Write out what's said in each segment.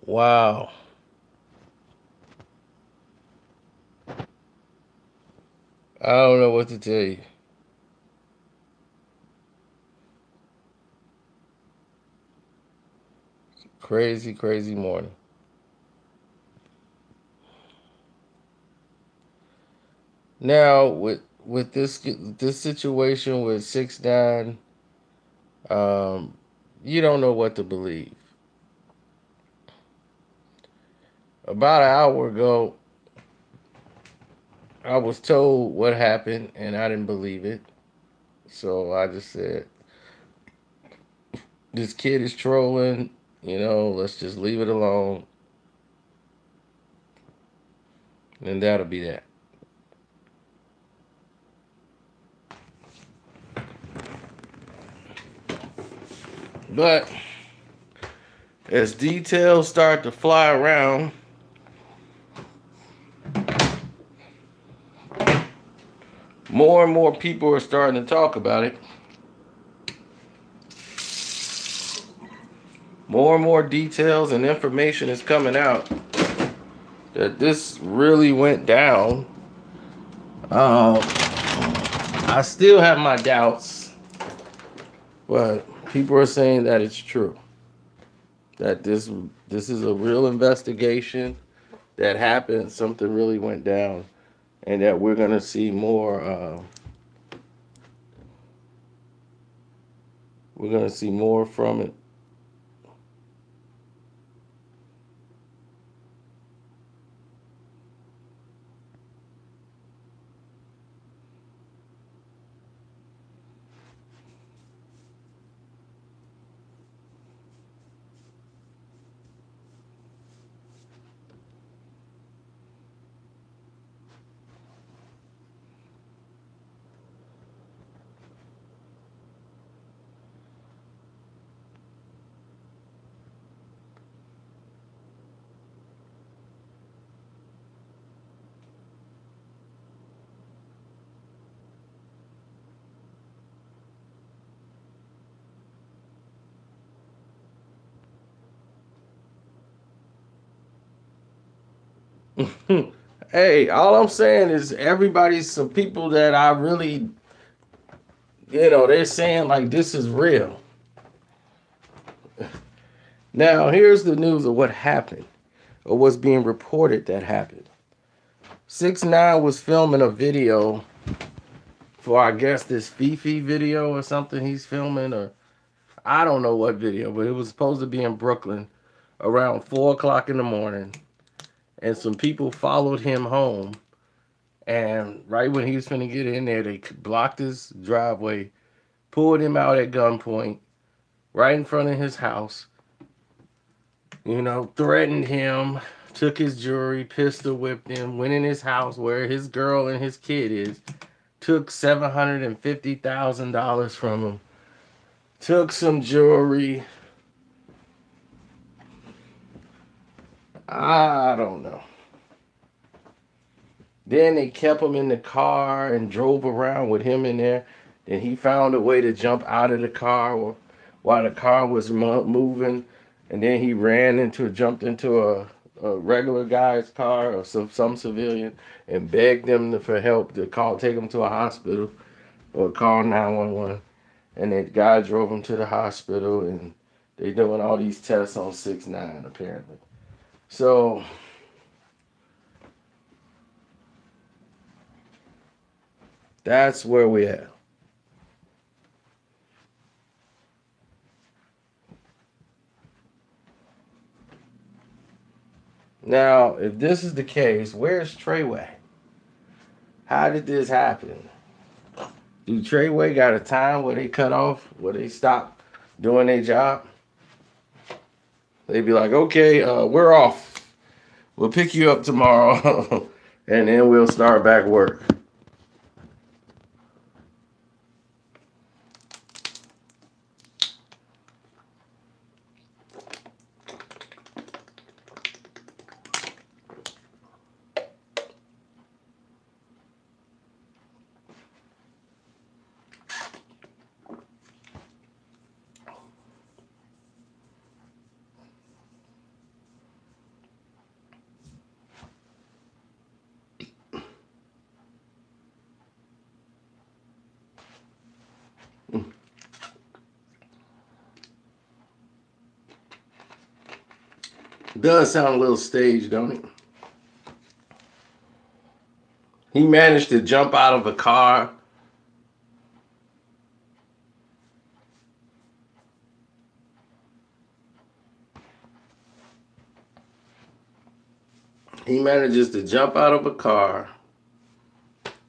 Wow. I don't know what to tell you. Crazy, crazy morning. Now with this situation with 6ix9ine, um, you don't know what to believe. About an hour ago, I was told what happened, and I didn't believe it. So I just said, "This kid is trolling. Let's just leave it alone, and that'll be that." But as details start to fly around, more and more people are starting to talk about it. More and more details and information is coming out that this really went down. Um, I still have my doubts, but people are saying that it's true. That this is a real investigation that happened. Something really went down, and that we're gonna see more. We're gonna see more from it. Hey, all I'm saying is everybody's some people that I really, they're saying like this is real. Now, here's the news of what happened, or what's being reported that happened. 6ix9ine was filming a video for, I guess, this Fifi video or something he's filming, or I don't know what video, but it was supposed to be in Brooklyn around 4 o'clock in the morning. And some people followed him home. And right when he was finna get in there, they blocked his driveway, pulled him out at gunpoint, right in front of his house, threatened him, took his jewelry, pistol whipped him, went in his house where his girl and his kid is, took $750,000 from him, took some jewelry. I don't know. Then they kept him in the car and drove around with him in there. Then he found a way to jump out of the car while the car was moving. And then he jumped into a regular guy's car or some civilian and begged them for help to take him to a hospital or call 911. And the guy drove him to the hospital, and they doing all these tests on 6ix9ine apparently. So that's where we at. Now, if this is the case, where's Treyway? How did this happen? Do Treyway got a time where they cut off, where they stop doing their job? They be like, okay, we're off. We'll pick you up tomorrow, and then we'll start back work. Does sound a little staged, don't it? He managed to jump out of a car. He manages to jump out of a car,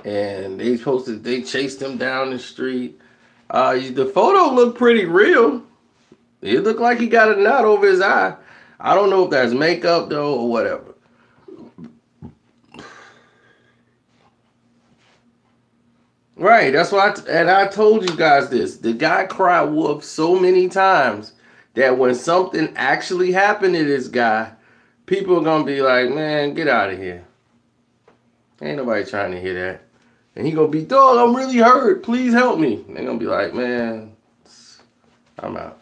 and they chased him down the street. The photo looked pretty real. It looked like he got a knot over his eye. I don't know if that's makeup though or whatever. Right, that's why. And I told you guys this. The guy cried wolf so many times that when something actually happened to this guy, people are gonna be like, "Man, get out of here." Ain't nobody trying to hear that. And he gonna be, "Dog, I'm really hurt. Please help me." And they're gonna be like, "Man, I'm out."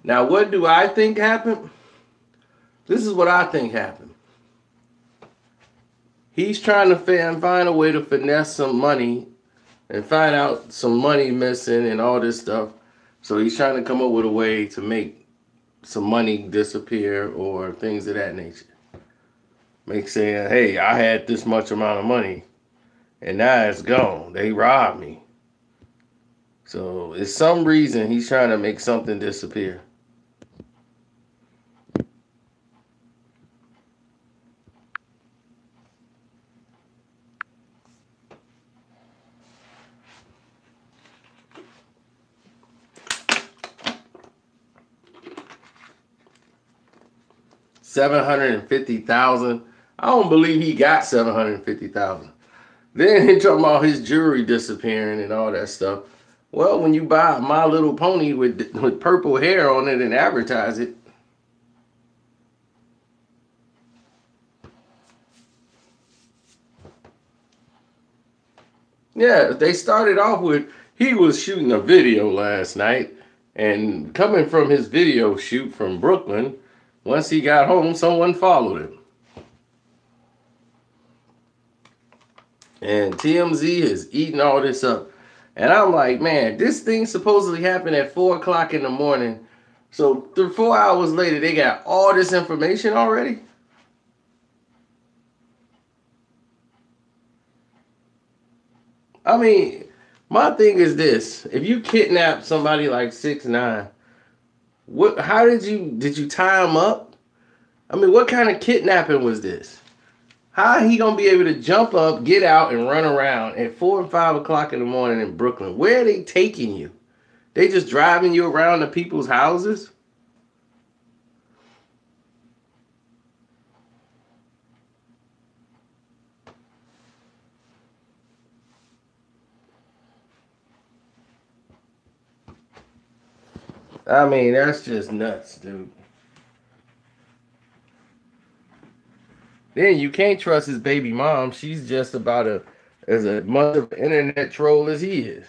Now, what do I think happened? This is what I think happened. He's trying to find a way to finesse some money and find out some money missing and all this stuff. So he's trying to come up with a way to make some money disappear or things of that nature. Make saying, "Hey, I had this much amount of money and now it's gone. They robbed me." So it's some reason he's trying to make something disappear. $750,000. I don't believe he got 750,000. Then he talking about his jewelry disappearing and all that stuff. Well, when you buy a My Little Pony with purple hair on it and advertise it, yeah, they started off with he was shooting a video last night, and coming from his video shoot from Brooklyn, once he got home, someone followed him. And TMZ is eating all this up. And I'm like, man, this thing supposedly happened at 4 o'clock in the morning. So 4 hours later, they got all this information already? I mean, my thing is this. If you kidnap somebody like 6ix9ine, how did you tie him up? I mean, what kind of kidnapping was this? How he gonna be able to jump up, get out, and run around at 4 and 5 o'clock in the morning in Brooklyn? Where are they taking you? They just driving you around to people's houses? I mean, that's just nuts, dude. Then you can't trust his baby mom. She's just about as much of an internet troll as he is.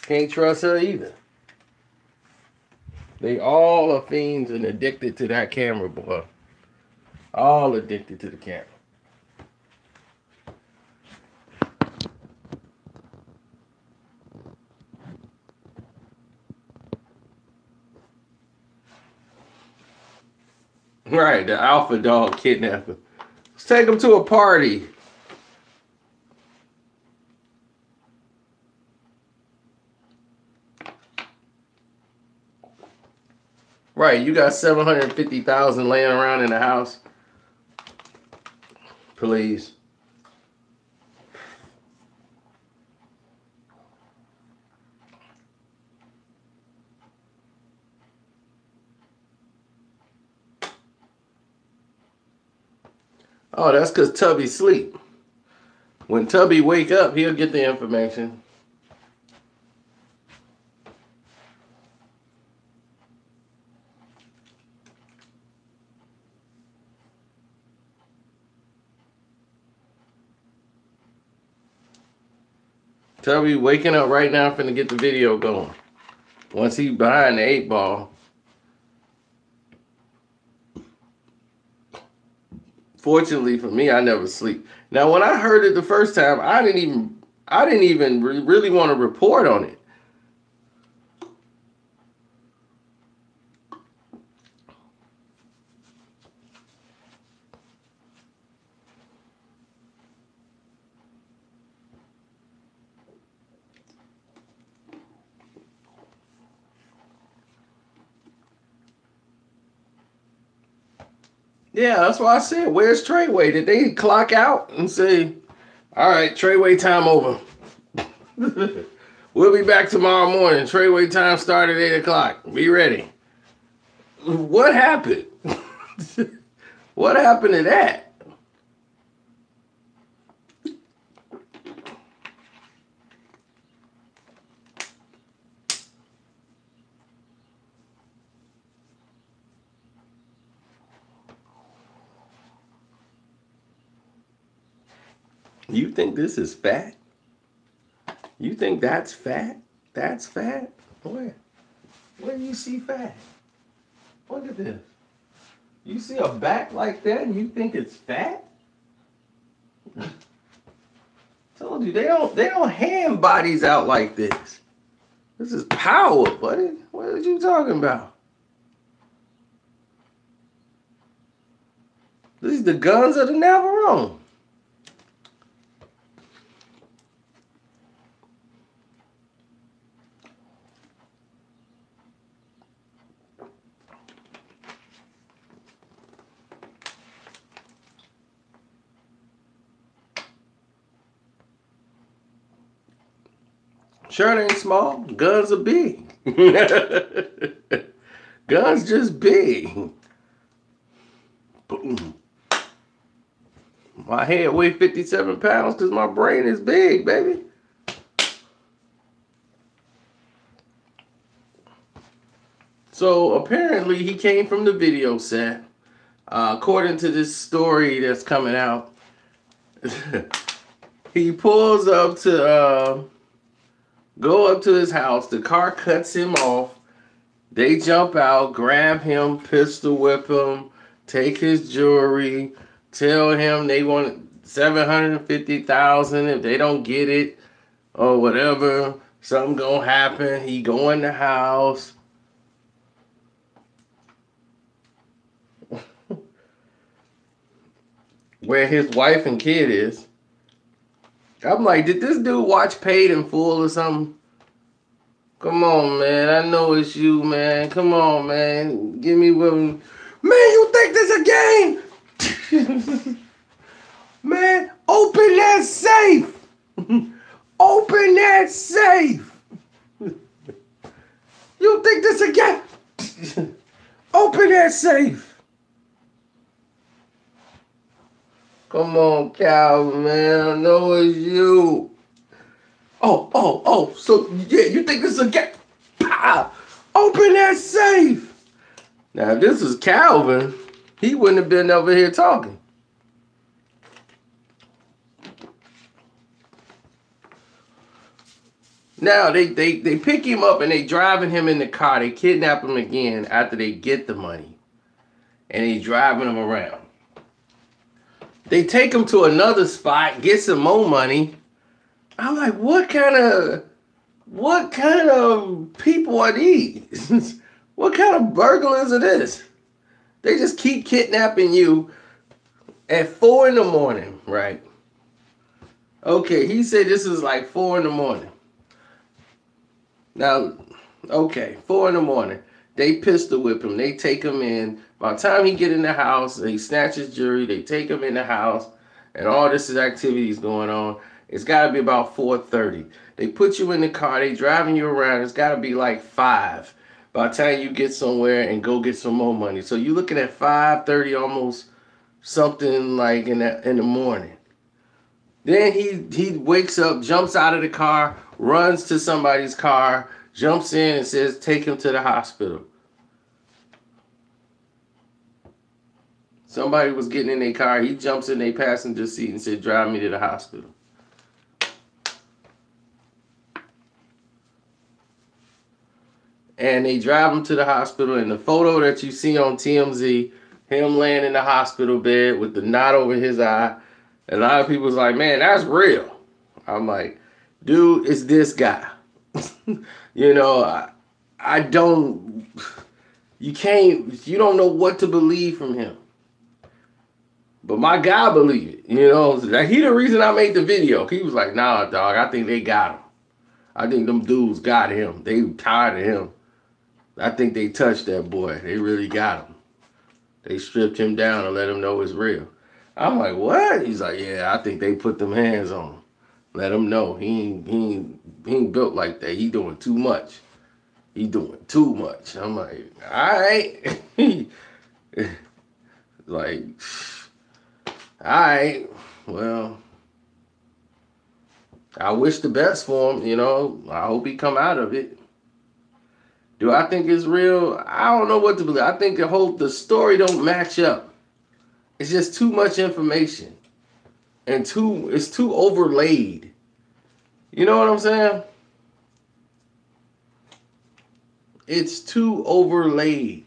Can't trust her either. They all are fiends and addicted to that camera, boy. All addicted to the camera. Right, the alpha dog kidnapper. Let's take him to a party. Right, you got 750,000 laying around in the house. Please. Oh, that's because Tubby sleep. When Tubby wake up, he'll get the information. Tubby waking up right now finna get the video going. Once he behind the 8 ball. Fortunately for me, I never sleep. Now, when I heard it the first time, I didn't even really want to report on it. Yeah, that's why I said, where's Treyway? Did they clock out and say, all right, Treyway time over? We'll be back tomorrow morning. Treyway time started at 8 o'clock. Be ready. What happened? What happened to that? You think this is fat? You think that's fat? That's fat? Where? Where do you see fat? Look at this. You see a back like that and you think it's fat? Told you they don't hand bodies out like this. This is power, buddy. What are you talking about? These are the guns of the Navarone. Shirt ain't small. Guns are big. Guns just big. Boom. My head weighs 57 pounds because my brain is big, baby. So apparently he came from the video set. According to this story that's coming out, he pulls up to go up to his house. The car cuts him off. They jump out, grab him, pistol whip him, take his jewelry, tell him they want $750,000 if they don't get it or whatever. Something gonna happen. He go in the house. Where his wife and kid is. I'm like, did this dude watch Paid in Full or something? Come on, man. I know it's you, man. Come on, man. Give me one. Man, you think this a game? Man, open that safe. Open that safe. You think this a game? Open that safe. Come on, Calvin, man. I know it's you. Oh. So, yeah, you think this is a game? Open that safe. Now, if this is Calvin, he wouldn't have been over here talking. Now, they pick him up and they driving him in the car. They kidnap him again after they get the money. And they driving him around. They take him to another spot, get some more money. I'm like, what kind of people are these? What kind of burglars are this? They just keep kidnapping you at 4 in the morning, right? Okay, he said this is like 4 in the morning. Now, okay, 4 in the morning. They pistol whip him. They take him in. By the time he get in the house, they snatch his jewelry. They take him in the house, and all this is activities going on. It's got to be about 4:30. They put you in the car. They driving you around. It's got to be like 5 by the time you get somewhere and go get some more money. So you're looking at 5:30, almost something like in the morning. Then he wakes up, jumps out of the car, runs to somebody's car, jumps in and says, take him to the hospital. Somebody was getting in their car. He jumps in their passenger seat and said, drive me to the hospital. And they drive him to the hospital. And the photo that you see on TMZ, him laying in the hospital bed with the knot over his eye, a lot of people's like, man, that's real. I'm like, dude, it's this guy. You know, I don't, you don't know what to believe from him. But my guy believed it, you know. He the reason I made the video. He was like, nah, dog, I think they got him. I think them dudes got him. They tired of him. I think they touched that boy. They really got him. They stripped him down and let him know it's real. I'm like, what? He's like, yeah, I think they put them hands on him. Let him know he ain't built like that. He doing too much. He doing too much. I'm like, all right. Like, all right. Well, I wish the best for him. You know, I hope he come out of it. Do I think it's real? I don't know what to believe. I think the story don't match up. It's just too much information, and it's too overlaid. You know what I'm saying? It's too overlaid.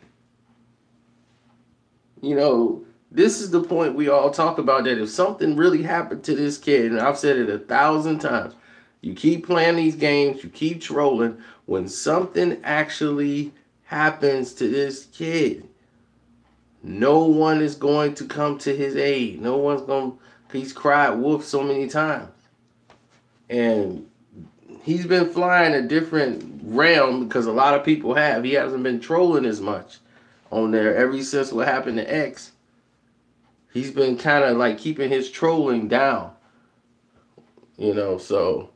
You know, this is the point we all talk about, that if something really happened to this kid, and I've said it 1,000 times, you keep playing these games, you keep trolling. When something actually happens to this kid, no one is going to come to his aid. No one's going to, he's cried wolf so many times. And he's been flying a different realm because a lot of people have. He hasn't been trolling as much on there ever since what happened to X. He's been kind of like keeping his trolling down, you know, so.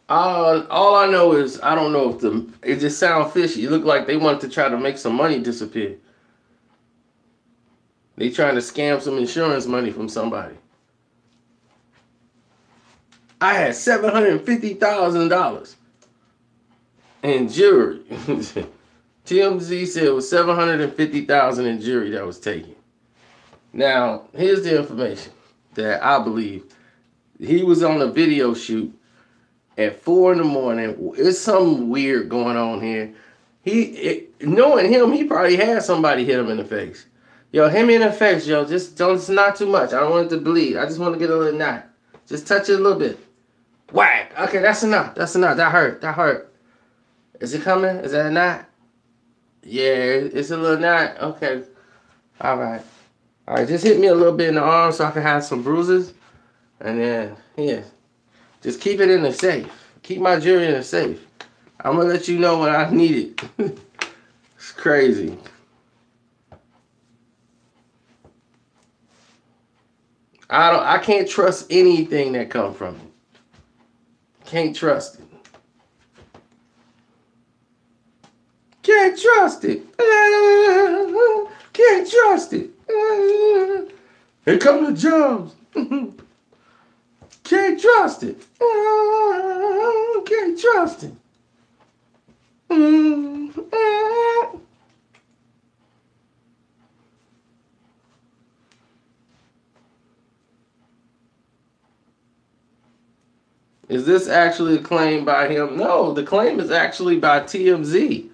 All I know is I don't know if it just sounds fishy. It looked like they wanted to try to make some money disappear. They trying to scam some insurance money from somebody. I had $750,000 in jury. TMZ said it was $750,000 in jury that was taken. Now, here's the information that I believe. He was on a video shoot at 4 in the morning. It's something weird going on here. Knowing him, he probably had somebody hit him in the face. Yo, hit me in the face, yo. Just don't, it's not too much. I don't want it to bleed. I just want to get a little knot. Just touch it a little bit. Whack. Okay, that's enough. That's enough. That hurt. That hurt. Is it coming? Is that a knot? Yeah, it's a little knot. Okay. All right. All right, just hit me a little bit in the arm so I can have some bruises. And then, yeah. Just keep it in the safe. Keep my jewelry in the safe. I'm going to let you know when I need it. It's crazy. I can't trust anything that comes from it. Can't trust it. Can't trust it. Can't trust it. Here come the drums. Can't trust it. Can't trust it. Is this actually a claim by him? No, the claim is actually by TMZ,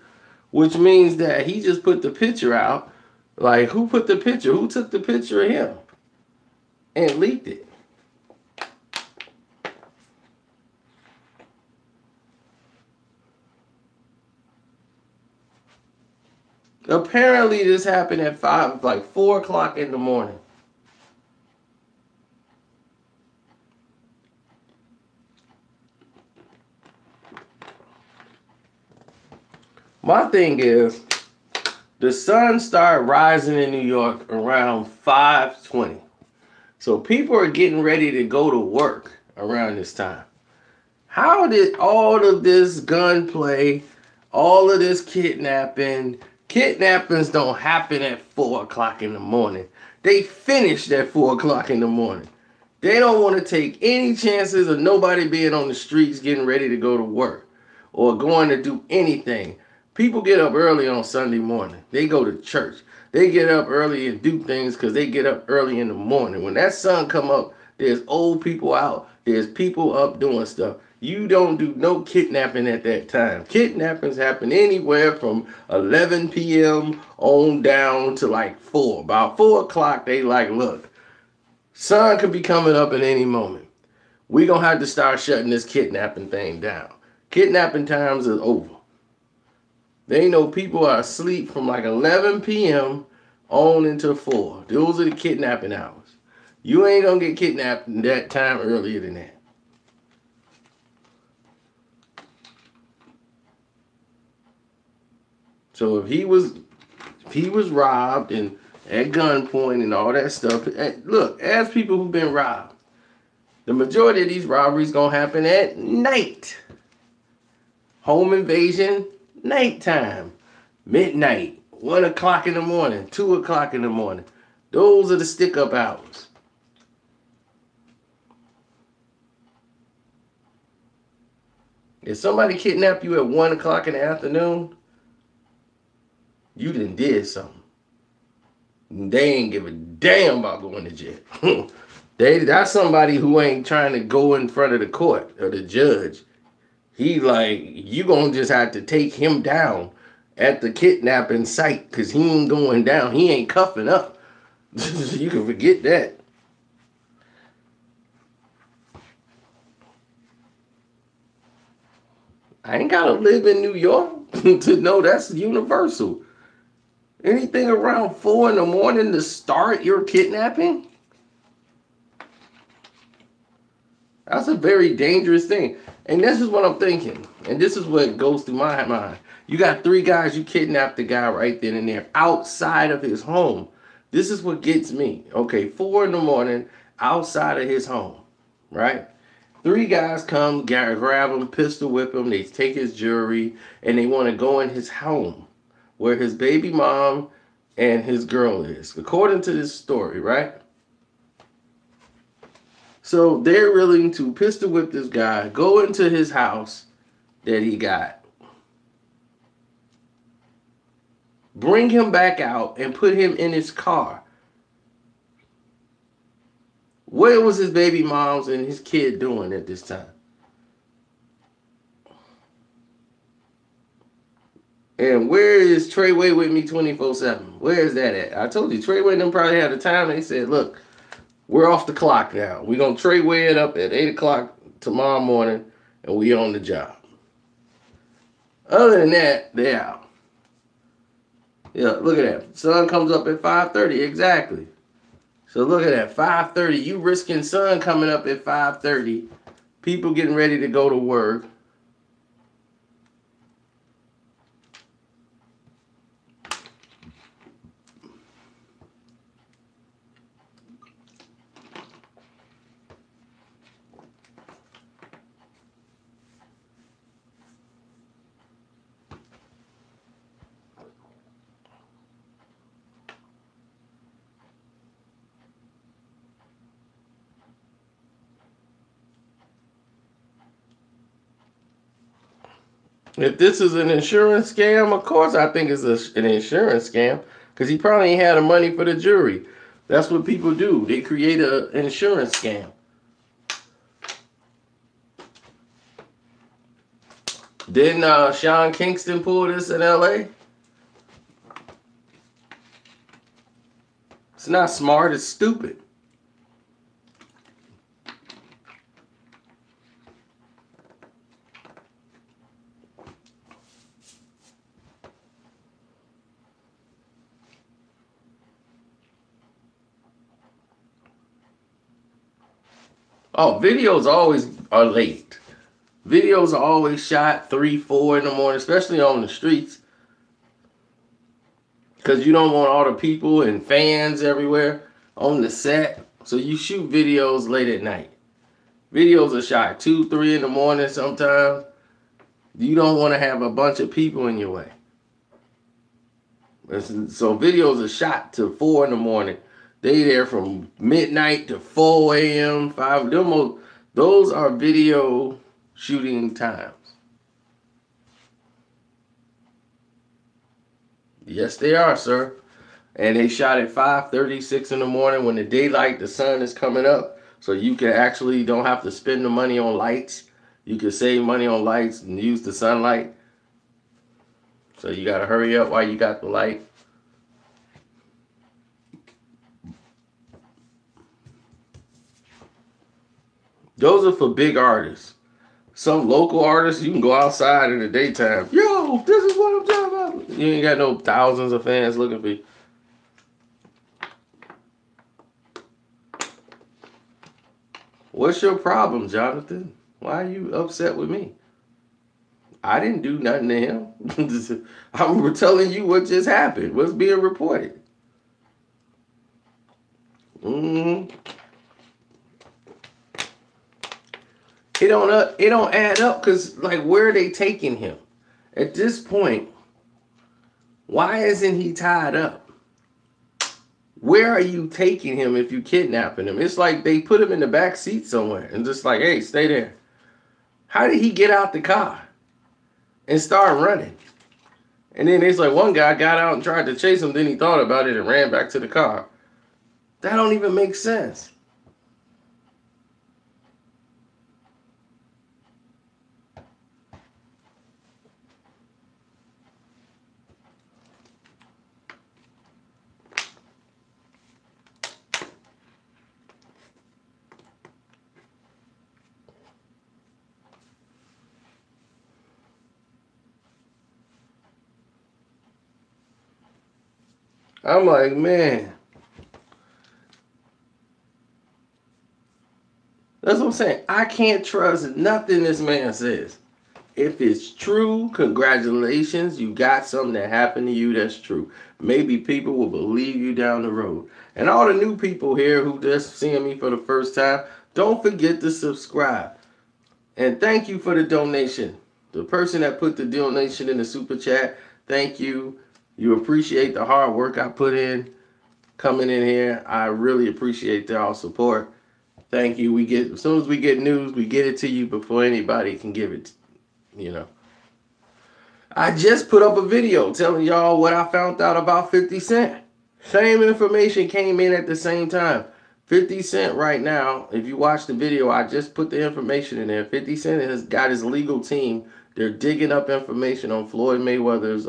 which means that he just put the picture out. Like, who put the picture? Who took the picture of him and leaked it? Apparently, this happened at 4 o'clock in the morning. My thing is, the sun started rising in New York around 5:20. So people are getting ready to go to work around this time. How did all of this gunplay, all of this kidnappings don't happen at 4 o'clock in the morning. They finished at 4 o'clock in the morning. They don't want to take any chances of nobody being on the streets getting ready to go to work or going to do anything. People get up early on Sunday morning. They go to church. They get up early and do things because they get up early in the morning. When that sun come up, there's old people out. There's people up doing stuff. You don't do no kidnapping at that time. Kidnappings happen anywhere from 11 p.m. on down to like 4. About 4 o'clock, they like, look, sun could be coming up at any moment. We're going to have to start shutting this kidnapping thing down. Kidnapping times are over. They know people are asleep from like 11 p.m. on until 4. Those are the kidnapping hours. You ain't gonna get kidnapped that time earlier than that. So if he was robbed and at gunpoint and all that stuff, look, as people who've been robbed, the majority of these robberies gonna happen at night. Home invasion, nighttime, midnight, 1 o'clock in the morning, 2 o'clock in the morning. Those are the stick-up hours. If somebody kidnapped you at 1 o'clock in the afternoon, you done did something. They ain't give a damn about going to jail. That's somebody who ain't trying to go in front of the court or the judge. He like, you gonna just have to take him down at the kidnapping site because he ain't going down. He ain't cuffing up. You can forget that. I ain't gotta live in New York to know that's universal. Anything around 4 in the morning to start your kidnapping? That's a very dangerous thing. And this is what I'm thinking. And this is what goes through my mind. You got 3 guys, you kidnapped the guy right then and there outside of his home. This is what gets me. Okay, 4 in the morning outside of his home, right? 3 guys come, grab him, pistol whip him, they take his jewelry, and they want to go in his home where his baby mom and his girl is, according to this story, right? So they're willing to pistol whip this guy, go into his house that he got, bring him back out, and put him in his car. What was his baby mom's and his kid doing at this time? And where is Treyway with me 24/7? Where is that at? I told you, Treyway and them probably had a time. They said, look, we're off the clock now. We're going to Treyway it up at 8 o'clock tomorrow morning, and we on the job. Other than that, they're out. Yeah, look at that. Sun comes up at 5:30, exactly. So look at that, 5:30. You risking sun coming up at 5:30. People getting ready to go to work. If this is an insurance scam, of course I think it's an insurance scam because he probably ain't had the money for the jury. That's what people do. They create an insurance scam. Didn't Sean Kingston pull this in L.A.? It's not smart, it's stupid. Oh, videos always are late. Videos are always shot 3, 4 in the morning, especially on the streets. Because you don't want all the people and fans everywhere on the set. So you shoot videos late at night. Videos are shot 2, 3 in the morning sometimes. You don't want to have a bunch of people in your way. So videos are shot to 4 in the morning. They there from midnight to 4 a.m. 5. Those are video shooting times. Yes, they are, sir. And they shot at 5:30, 6 in the morning when the daylight, the sun is coming up. So you can actually don't have to spend the money on lights. You can save money on lights and use the sunlight. So you got to hurry up while you got the light. Those are for big artists. some local artists, you can go outside in the daytime. Yo, this is what I'm talking about. You ain't got no thousands of fans looking for you. What's your problem, Jonathan? Why are you upset with me? I didn't do nothing to him. I'm telling you what just happened. What's being reported. Mm-hmm. It don't add up because like where are they taking him? At this point, why isn't he tied up? Where are you taking him if you kidnapping him? It's like they put him in the back seat somewhere and just like, hey, stay there. How did he get out the car and start running? And then it's like one guy got out and tried to chase him, then he thought about it and ran back to the car. That don't even make sense. I'm like, man, that's what I'm saying. I can't trust nothing this man says. If it's true, congratulations. You got something that happened to you that's true. Maybe people will believe you down the road. And all the new people here who just seeing me for the first time, don't forget to subscribe. And thank you for the donation. The person that put the donation in the super chat, thank you. You appreciate the hard work I put in coming in here. I really appreciate y'all support. Thank you. As soon as we get news, we get it to you before anybody can give it, you know. I just put up a video telling y'all what I found out about 50 Cent. Same information came in at the same time. 50 Cent right now, if you watch the video, I just put the information in there. 50 Cent has got his legal team. They're digging up information on Floyd Mayweather's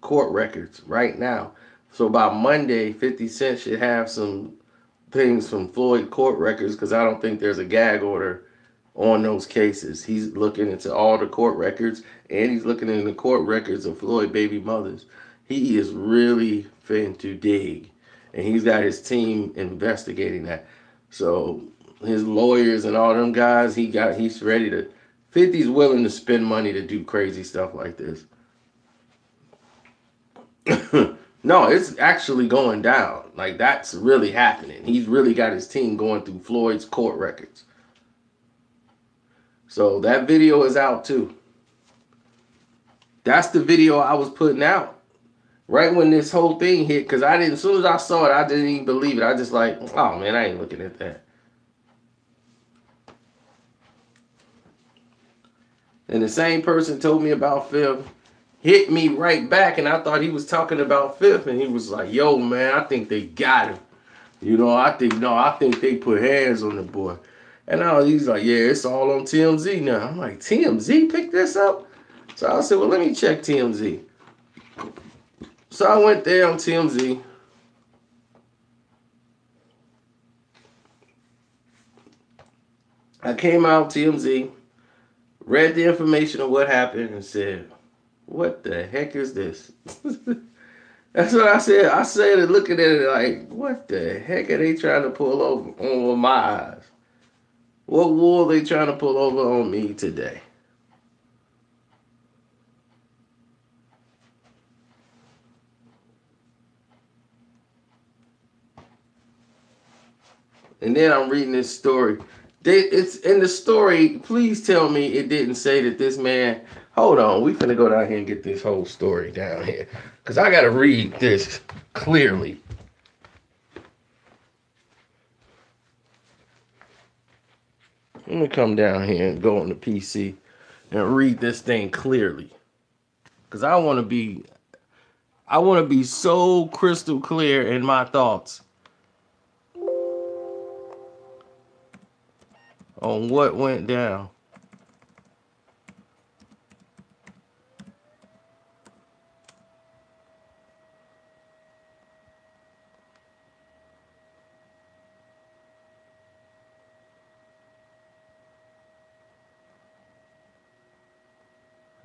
court records right now. So by Monday, 50 Cent should have some things from Floyd court records because I don't think there's a gag order on those cases. He's looking into all the court records and he's looking into the court records of Floyd baby mothers. He is really fin to dig, and he's got his team investigating that. So his lawyers and all them guys, he's ready to. 50's willing to spend money to do crazy stuff like this. No, it's actually going down. Like that's really happening. He's really got his team going through Floyd's court records. So that video is out too. That's the video I was putting out right when this whole thing hit, because as soon as I saw it, I didn't even believe it. I just like, oh man, I ain't looking at that. And the same person told me about Fifth, hit me right back, and I thought he was talking about Fifth, and he was like, yo man, I think they got him. You know, I think they put hands on the boy. And now he's like, yeah, it's all on TMZ now. I'm like, TMZ picked this up? So I said, well, let me check TMZ. So I went there on TMZ. I came out TMZ, read the information of what happened, and said, what the heck is this? That's what I said. I said it looking at it like, what the heck are they trying to pull over my eyes? What wool are they trying to pull over on me today? And then I'm reading this story. It's in the story. Please tell me it didn't say that this man. Hold on, we finna go down here and get this whole story down here, cause I gotta read this clearly. Let me come down here and go on the PC and read this thing clearly, cause I want to be so crystal clear in my thoughts on what went down.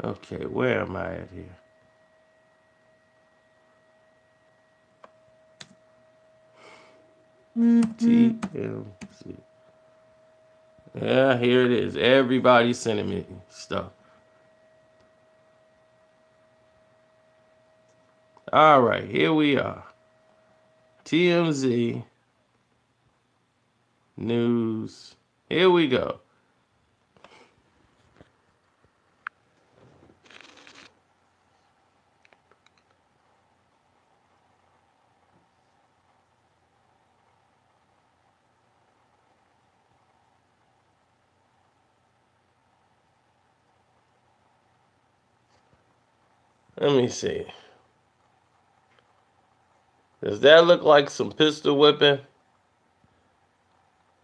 Okay, where am I at here? TMZ. Yeah, here it is. Everybody's sending me stuff. All right, here we are. TMZ news. Here we go. Let me see. Does that look like some pistol whipping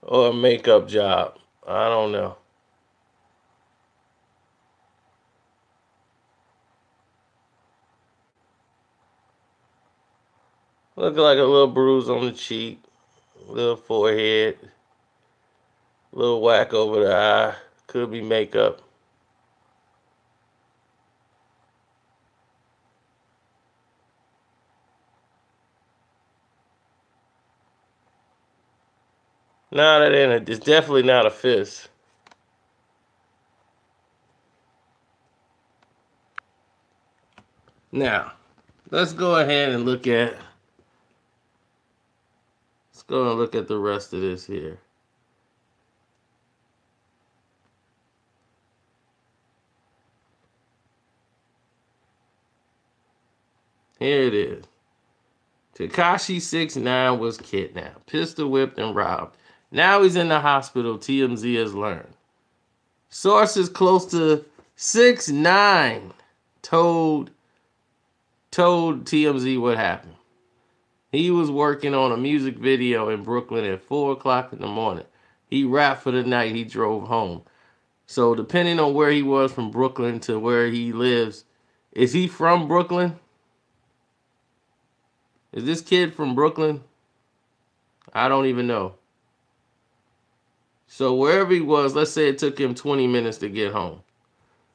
or a makeup job? I don't know. Look like a little bruise on the cheek, little forehead, little whack over the eye. Could be makeup. No, that ain't. It's definitely not a fist. Now, let's go ahead and look at. Let's go and look at the rest of this here. Here it is. Tekashi 6ix9ine was kidnapped, pistol whipped, and robbed. Now he's in the hospital, TMZ has learned. Sources close to 6ix9ine told TMZ what happened. He was working on a music video in Brooklyn at 4 o'clock in the morning. He rapped for the night, he drove home. So depending on where he was from Brooklyn to where he lives, is he from Brooklyn? Is this kid from Brooklyn? I don't even know. So wherever he was, let's say it took him 20 minutes to get home.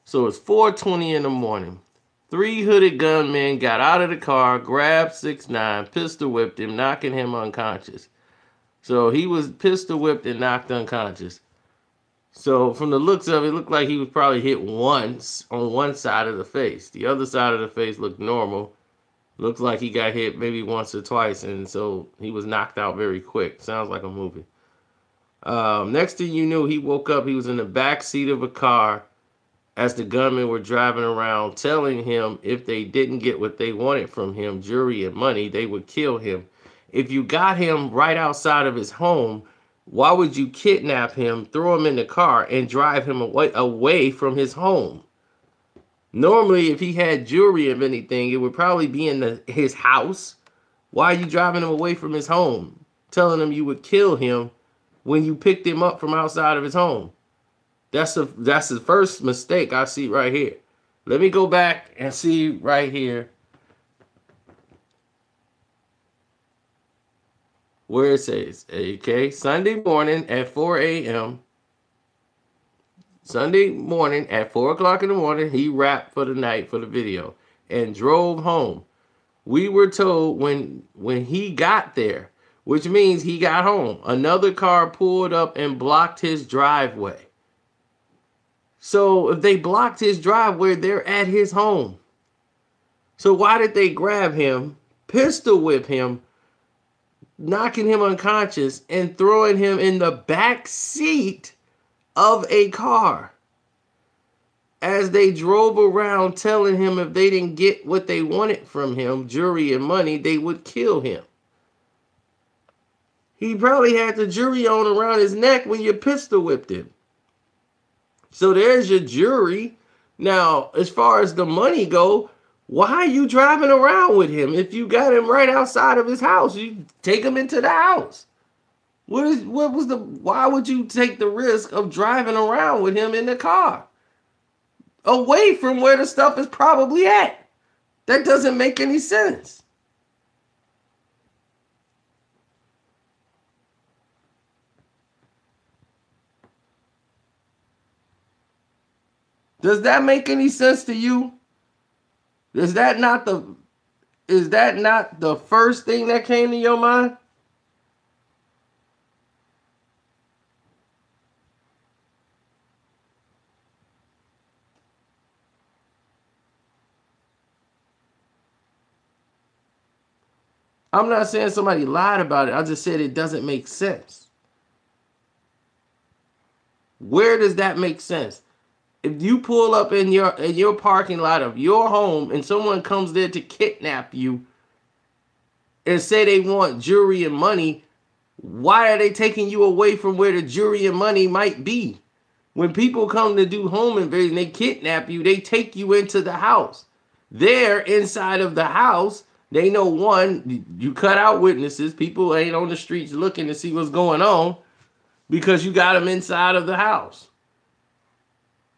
So it's 4:20 in the morning. 3 hooded gunmen got out of the car, grabbed 6ix9ine, pistol whipped him, knocking him unconscious. So he was pistol whipped and knocked unconscious. So from the looks of it, it looked like he was probably hit once on one side of the face. The other side of the face looked normal. Looks like he got hit maybe once or twice, and so he was knocked out very quick. Sounds like a movie. Next thing you knew, he woke up. He was in the back seat of a car as the gunmen were driving around, telling him if they didn't get what they wanted from him, jewelry and money, they would kill him. If you got him right outside of his home, why would you kidnap him, throw him in the car, and drive him away from his home? Normally, if he had jewelry of anything, it would probably be in his house. Why are you driving him away from his home? Telling him you would kill him when you picked him up from outside of his home. That's the first mistake I see right here. Let me go back and see right here where it says, okay, Sunday morning at 4 a.m. Sunday morning at 4 o'clock in the morning, he rapped for the night for the video and drove home. We were told when he got there, which means he got home, another car pulled up and blocked his driveway. So if they blocked his driveway, they're at his home. So why did they grab him, pistol whip him, knocking him unconscious, and throwing him in the back seat of a car as they drove around telling him if they didn't get what they wanted from him, jewelry and money, they would kill him? He probably had the jewelry on around his neck when you pistol whipped him. So there's your jewelry. Now, as far as the money go, why are you driving around with him? If you got him right outside of his house, you take him into the house. Why would you take the risk of driving around with him in the car? Away from where the stuff is probably at. That doesn't make any sense. Does that make any sense to you? Is that not the first thing that came to your mind? I'm not saying somebody lied about it. I just said it doesn't make sense. Where does that make sense? If you pull up in your parking lot of your home and someone comes there to kidnap you and say they want jewelry and money, why are they taking you away from where the jewelry and money might be? When people come to do home invasion, they kidnap you, they take you into the house. There, inside of the house, they know, one, you cut out witnesses. People ain't on the streets looking to see what's going on because you got them inside of the house.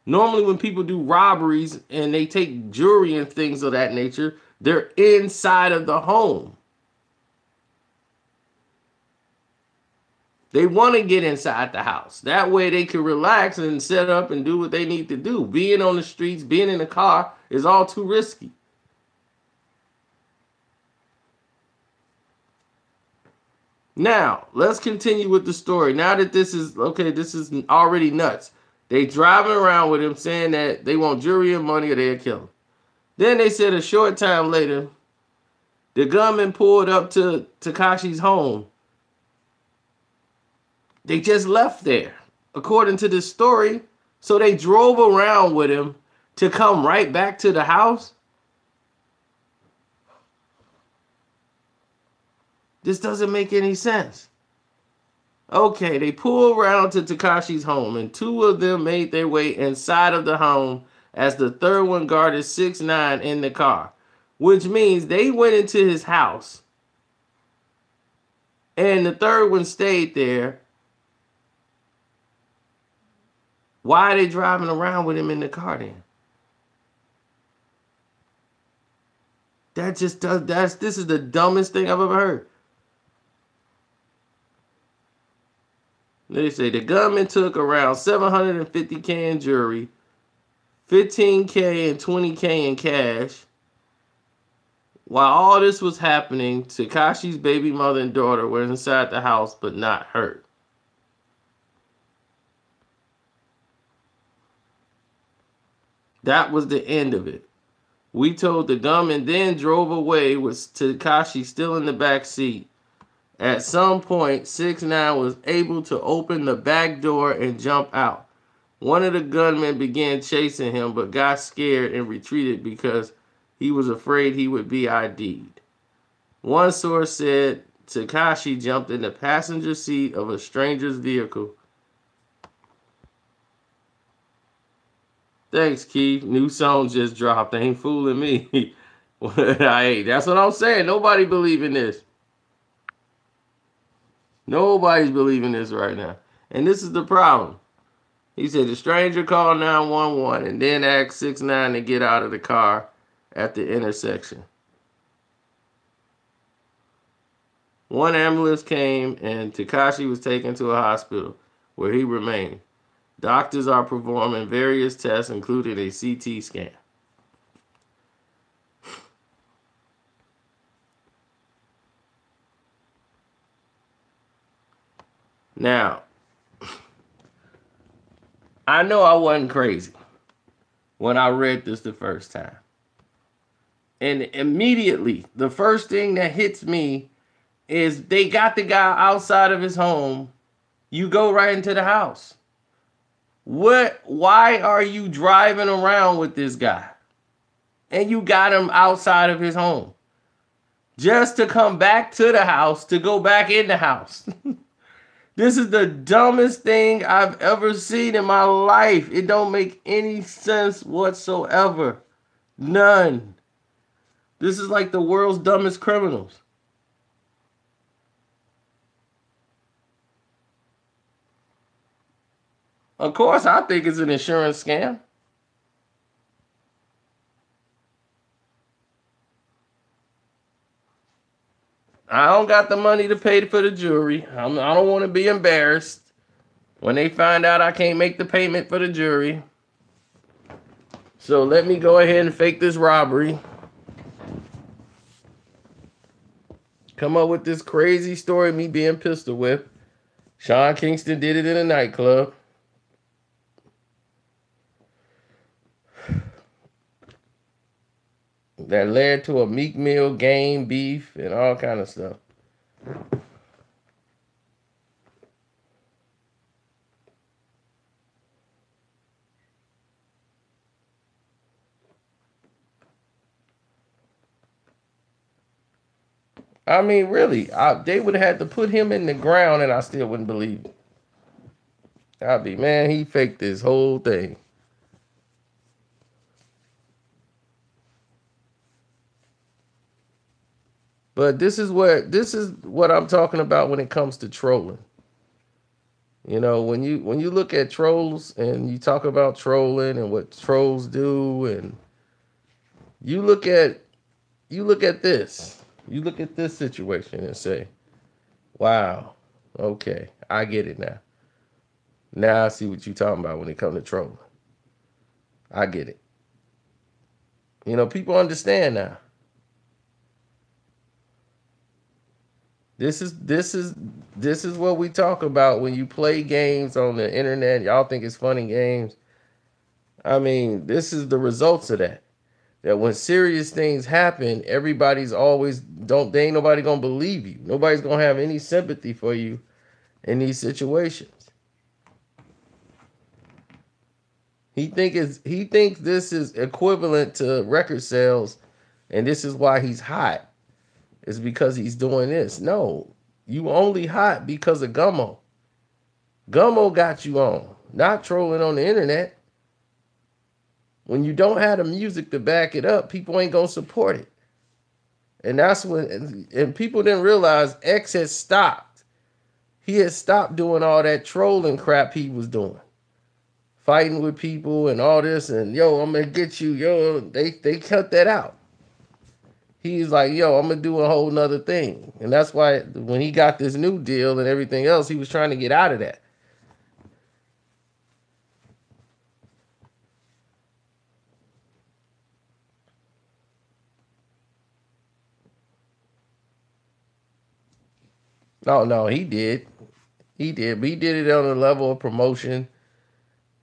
Normally when people do robberies and they take jewelry and things of that nature, they're inside of the home. They want to get inside the house. That way they can relax and set up and do what they need to do. Being on the streets, being in the car is all too risky. Now, let's continue with the story. Now that this is already nuts. They driving around with him saying that they want jewelry and money or they'll kill him. Then they said a short time later, the gunman pulled up to Tekashi's home. They just left there, according to this story. So they drove around with him to come right back to the house. This doesn't make any sense. Okay, they pulled around to Tekashi's home, and two of them made their way inside of the home as the third one guarded 6ix9ine in the car, which means they went into his house, and the third one stayed there. Why are they driving around with him in the car then? This is the dumbest thing I've ever heard. They say the gunman took around $750K in jewelry, $15K and $20K in cash. While all this was happening, Tekashi's baby mother and daughter were inside the house but not hurt. That was the end of it. We told the gunman then drove away with Tekashi still in the back seat. At some point, 6ix9ine was able to open the back door and jump out. One of the gunmen began chasing him, but got scared and retreated because he was afraid he would be ID'd. One source said Tekashi jumped in the passenger seat of a stranger's vehicle. Thanks, Keith. New song just dropped. Ain't fooling me. That's what I'm saying. Nobody believe in this. Nobody's believing this right now. And this is the problem. He said the stranger called 911 and then asked 6ix9ine to get out of the car at the intersection. One ambulance came and Tekashi was taken to a hospital where he remained. Doctors are performing various tests, including a CT scan. Now, I know I wasn't crazy when I read this the first time. And immediately, the first thing that hits me is they got the guy outside of his home. You go right into the house. Why are you driving around with this guy? And you got him outside of his home. Just to come back to the house, to go back in the house. This is the dumbest thing I've ever seen in my life. It don't make any sense whatsoever. None. This is like the world's dumbest criminals. Of course, I think it's an insurance scam. I don't got the money to pay for the jewelry. I don't want to be embarrassed when they find out I can't make the payment for the jewelry. So let me go ahead and fake this robbery. Come up with this crazy story of me being pistol whipped. Sean Kingston did it in a nightclub. That led to a Meek Mill game beef and all kind of stuff. I mean, really, they would have had to put him in the ground and I still wouldn't believe it. I'd be, man, he faked this whole thing. But this is what I'm talking about when it comes to trolling. You know, when you look at trolls and you talk about trolling and what trolls do, and you look at this. You look at this situation and say, wow, okay, I get it now. Now I see what you're talking about when it comes to trolling. I get it. You know, people understand now. This is what we talk about when you play games on the internet. Y'all think it's funny games. I mean, this is the results of that. That when serious things happen, everybody's always they ain't nobody gonna believe you. Nobody's gonna have any sympathy for you in these situations. He thinks this is equivalent to record sales, and this is why he's hot. It's because he's doing this. No, you only hot because of Gummo. Gummo got you on, not trolling on the internet. When you don't have the music to back it up, people ain't gonna support it. And that's when, and people didn't realize X had stopped. He had stopped doing all that trolling crap he was doing. Fighting with people and all this, and yo, I'm gonna get you, yo, they cut that out. He's like, yo, I'm gonna do a whole nother thing. And that's why when he got this new deal and everything else, he was trying to get out of that. No, he did. He did. But he did it on a level of promotion.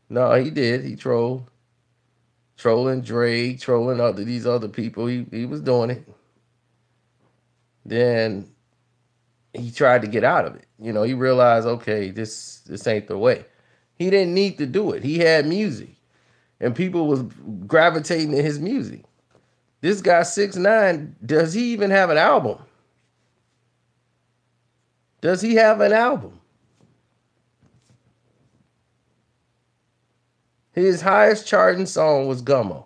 No, he did. He trolled. Trolling Drake, trolling these other people. He was doing it. Then he tried to get out of it. You know, he realized, okay, this ain't the way. He didn't need to do it. He had music. And people was gravitating to his music. This guy 6ix9ine, does he even have an album? Does he have an album? His highest charting song was Gummo.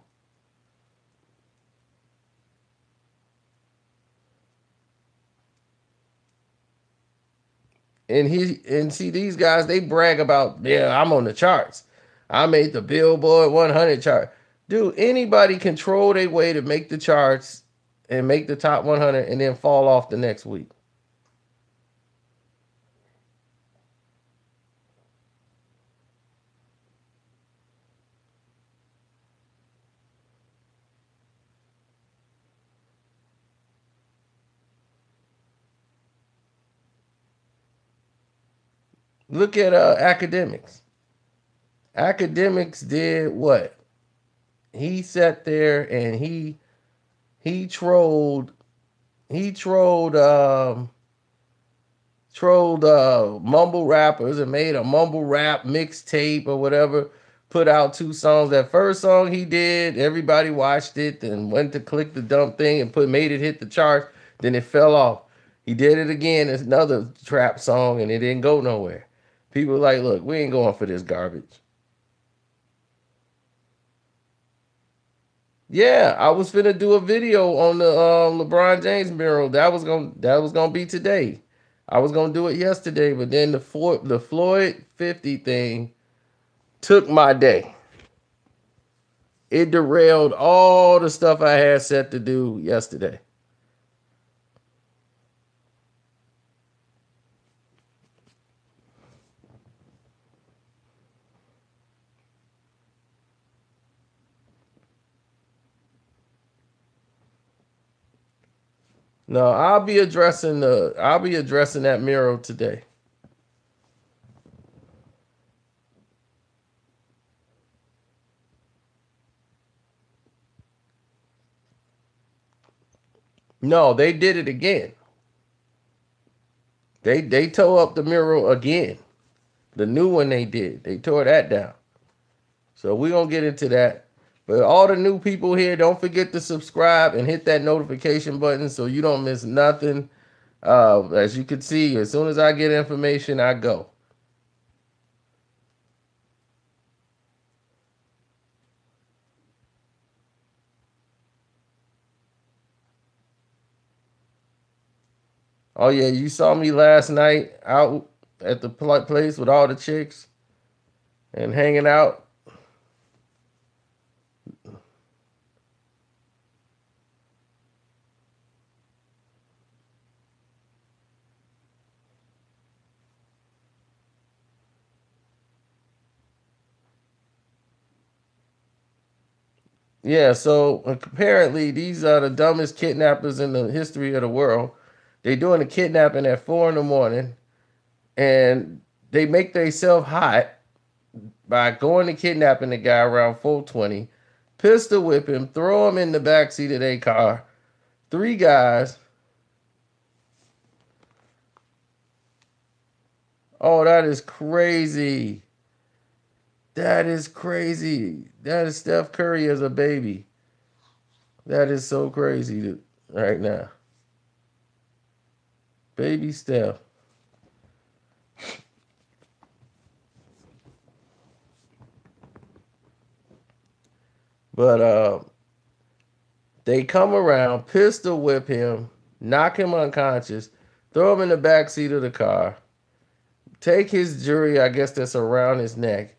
And see these guys, they brag about, yeah, I'm on the charts. I made the Billboard 100 chart. Dude, anybody control their way to make the charts and make the top 100 and then fall off the next week. Look at academics. Academics did what? He sat there and he trolled he trolled mumble rappers and made a mumble rap mixtape or whatever, put out 2 songs. That first song he did, everybody watched it and went to click the dumb thing and made it hit the charts, then it fell off. He did it again, it's another trap song and it didn't go nowhere. People were like, look, we ain't going for this garbage. Yeah, I was finna do a video on the LeBron James mural. That was gonna be today. I was gonna do it yesterday, but then the Floyd 50 thing took my day. It derailed all the stuff I had set to do yesterday. No, I'll be addressing that mural today. No, they did it again. They tore up the mural again. The new one they did. They tore that down. So we're gonna get into that. But all the new people here, don't forget to subscribe and hit that notification button so you don't miss nothing. As you can see, as soon as I get information, I go. Oh yeah, you saw me last night out at the place with all the chicks and hanging out. Yeah, so apparently these are the dumbest kidnappers in the history of the world. They doing a kidnapping at 4 in the morning, and they make themselves hot by going to kidnapping the guy around 4:20, pistol whip him, throw him in the backseat of their car. Three guys. Oh, that is crazy. That is crazy. That is Steph Curry as a baby. That is so crazy right now. Baby Steph. But they come around, pistol whip him, knock him unconscious, throw him in the back seat of the car, take his jewelry, I guess that's around his neck,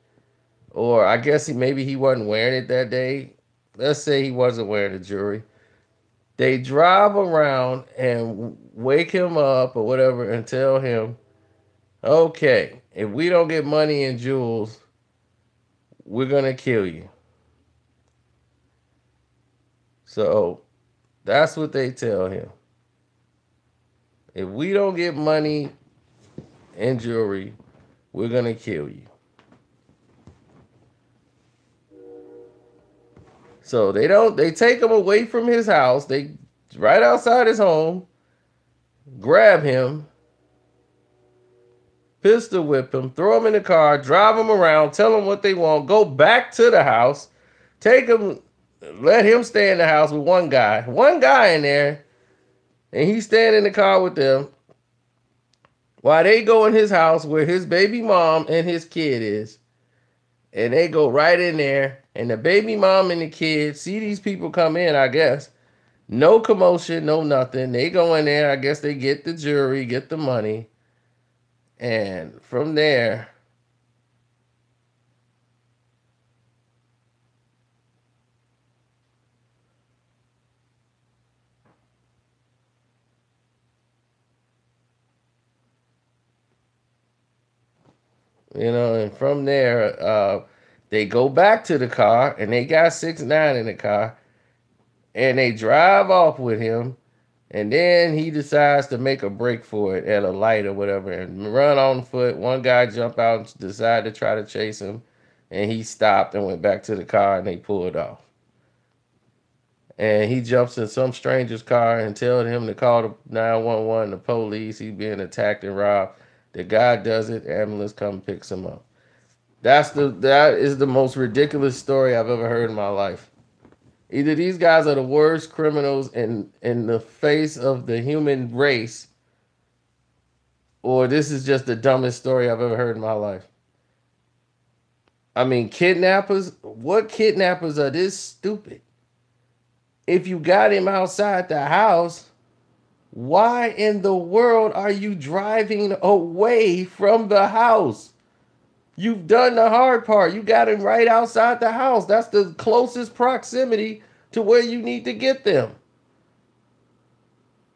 or I guess maybe he wasn't wearing it that day. Let's say he wasn't wearing the jewelry. They drive around and wake him up or whatever and tell him, okay, if we don't get money and jewels, we're gonna kill you. So that's what they tell him. If we don't get money and jewelry, we're gonna kill you. So they take him away from his house. They right outside his home, grab him, pistol whip him, throw him in the car, drive him around, tell him what they want, go back to the house, take him, let him stay in the house with one guy in there, and he's staying in the car with them while they go in his house where his baby mom and his kid is. And they go right in there, and the baby mom and the kid see these people come in, I guess. No commotion, no nothing. They go in there, I guess they get the jewelry, get the money. And from there, and from there, they go back to the car, and they got 6ix9ine in the car, and they drive off with him. And then he decides to make a break for it at a light or whatever and run on foot. One guy jumped out and decided to try to chase him. And he stopped and went back to the car and they pulled off. And he jumps in some stranger's car and tells him to call the 911, the police. He's being attacked and robbed. The guy does it. The ambulance comes and picks him up. That is the most ridiculous story I've ever heard in my life. Either these guys are the worst criminals in the face of the human race, or this is just the dumbest story I've ever heard in my life. I mean, kidnappers? What kidnappers are this stupid? If you got him outside the house, why in the world are you driving away from the house? You've done the hard part. You got him right outside the house. That's the closest proximity to where you need to get them.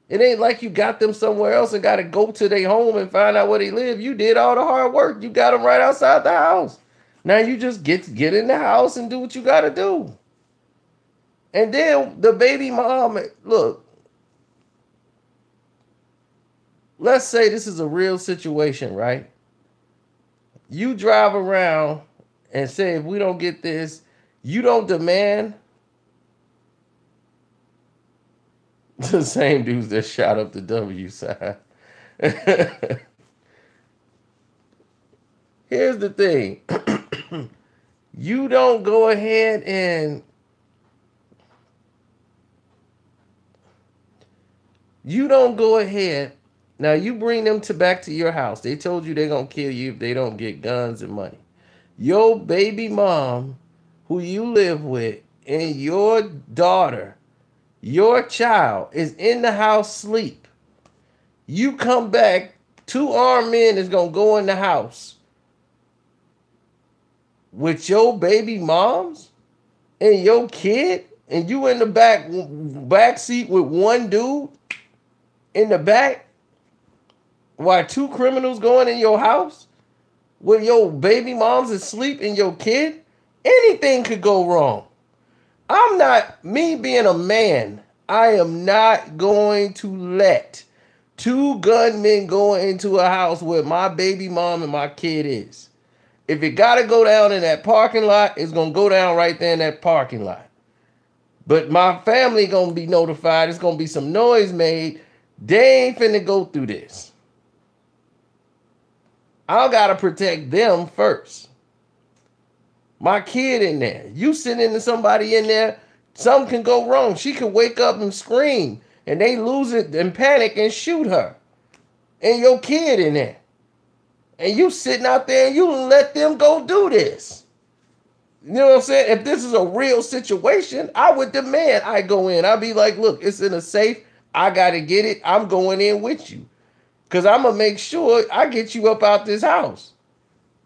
It ain't like you got them somewhere else and got to go to their home and find out where they live. You did all the hard work. You got them right outside the house. Now you just get in the house and do what you got to do. And then the baby mom, look, let's say this is a real situation, right? You drive around and say, if we don't get this, you don't demand the same dudes that shot up the W sign. Here's the thing. You don't go ahead and you don't go ahead. Now you bring them to back to your house. They told you they're gonna kill you if they don't get guns and money. Your baby mom, who you live with, and your daughter, your child is in the house sleep. You come back, two armed men is gonna go in the house with your baby moms and your kid, and you in the back seat with one dude in the back, while two criminals going in your house with your baby moms asleep and your kid. Anything could go wrong. I'm not, me being a man, I am not going to let two gunmen go into a house where my baby mom and my kid is. If it got to go down in that parking lot, it's going to go down right there in that parking lot. But my family going to be notified. It's going to be some noise made. They ain't finna go through this. I got to protect them first. My kid in there. You sitting in somebody in there, something can go wrong. She could wake up and scream, and they lose it and panic and shoot her. And your kid in there. And you sitting out there and you let them go do this. You know what I'm saying? If this is a real situation, I would demand I go in. I'd be like, look, it's in a safe. I got to get it. I'm going in with you. Because I'm going to make sure I get you up out this house.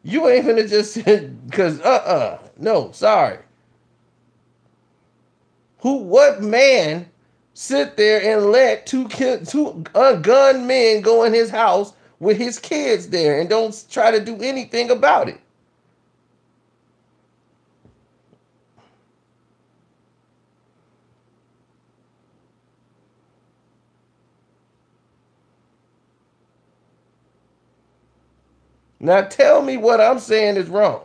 You ain't finna just, because, no, sorry. What man sit there and let two gun men go in his house with his kids there and don't try to do anything about it? Now tell me what I'm saying is wrong.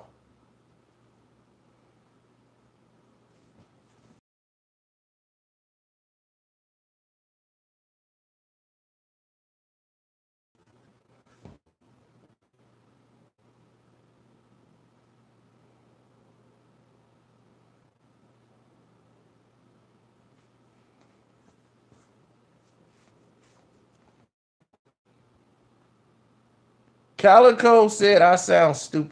Calico said I sound stupid.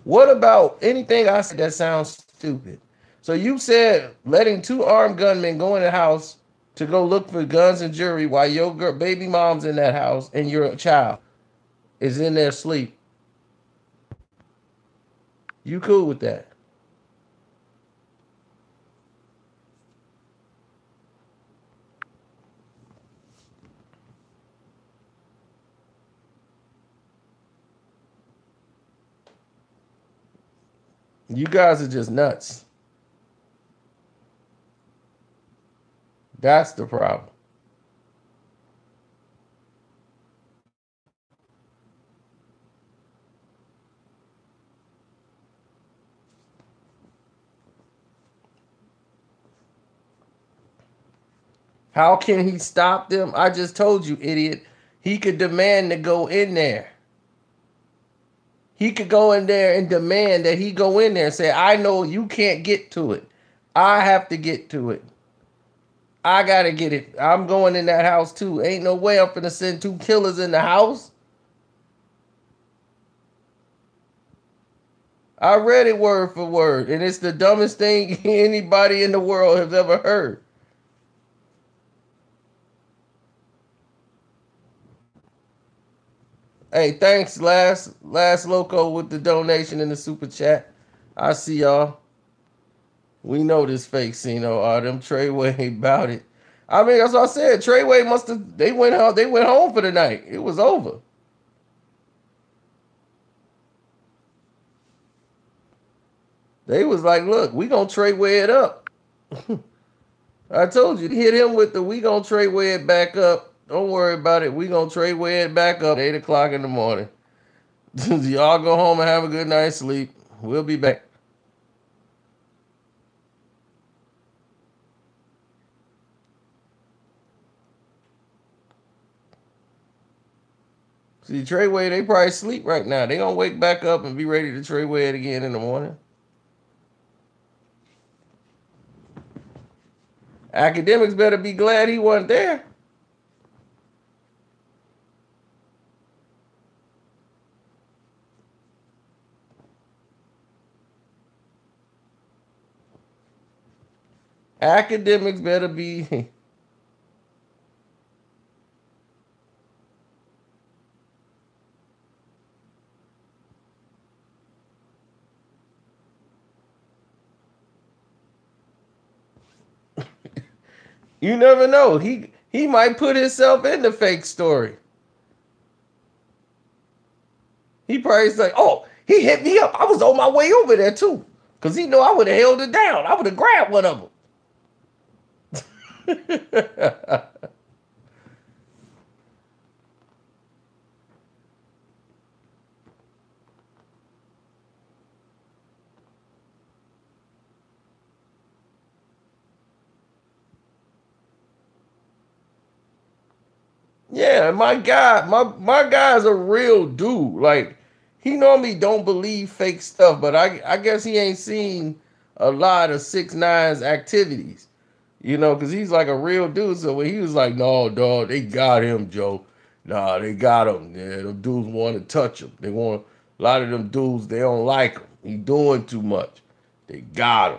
What about anything I said that sounds stupid? So you said letting two armed gunmen go in the house to go look for guns and jewelry while your baby mom's in that house and your child is in there asleep. You cool with that? You guys are just nuts. That's the problem. How can he stop them? I just told you, idiot. He could demand to go in there. He could go in there and demand that he go in there and say, I know you can't get to it. I have to get to it. I gotta get it. I'm going in that house too. Ain't no way I'm finna send two killers in the house. I read it word for word, and it's the dumbest thing anybody in the world has ever heard. Hey, thanks, last loco with the donation in the super chat. I see y'all. We know this fake Cino. Them Treyway about it. I mean, that's what I said. Treyway must have. They went home. They went home for the night. It was over. They was like, look, we gonna Treyway it up. I told you, hit him with the we gonna Treyway it back up. Don't worry about it. We gonna Treyway it back up at 8 o'clock in the morning. Y'all go home and have a good night's sleep. We'll be back. See, Treyway, they probably sleep right now. They gonna wake back up and be ready to Treyway it again in the morning. Academics better be glad he wasn't there. Academics better be. You never know. He might put himself in the fake story. He probably's like, oh, he hit me up. I was on my way over there too. Because he know I would have held it down. I would have grabbed one of them. Yeah, my guy's a real dude. Like, he normally don't believe fake stuff, but I guess he ain't seen a lot of 6ix9ine's activities. Because he's like a real dude. So when he was like, no, dog, they got him, Joe. Nah, they got him. Yeah, them dudes want to touch him. They want a lot of them dudes, they don't like him. He doing too much. They got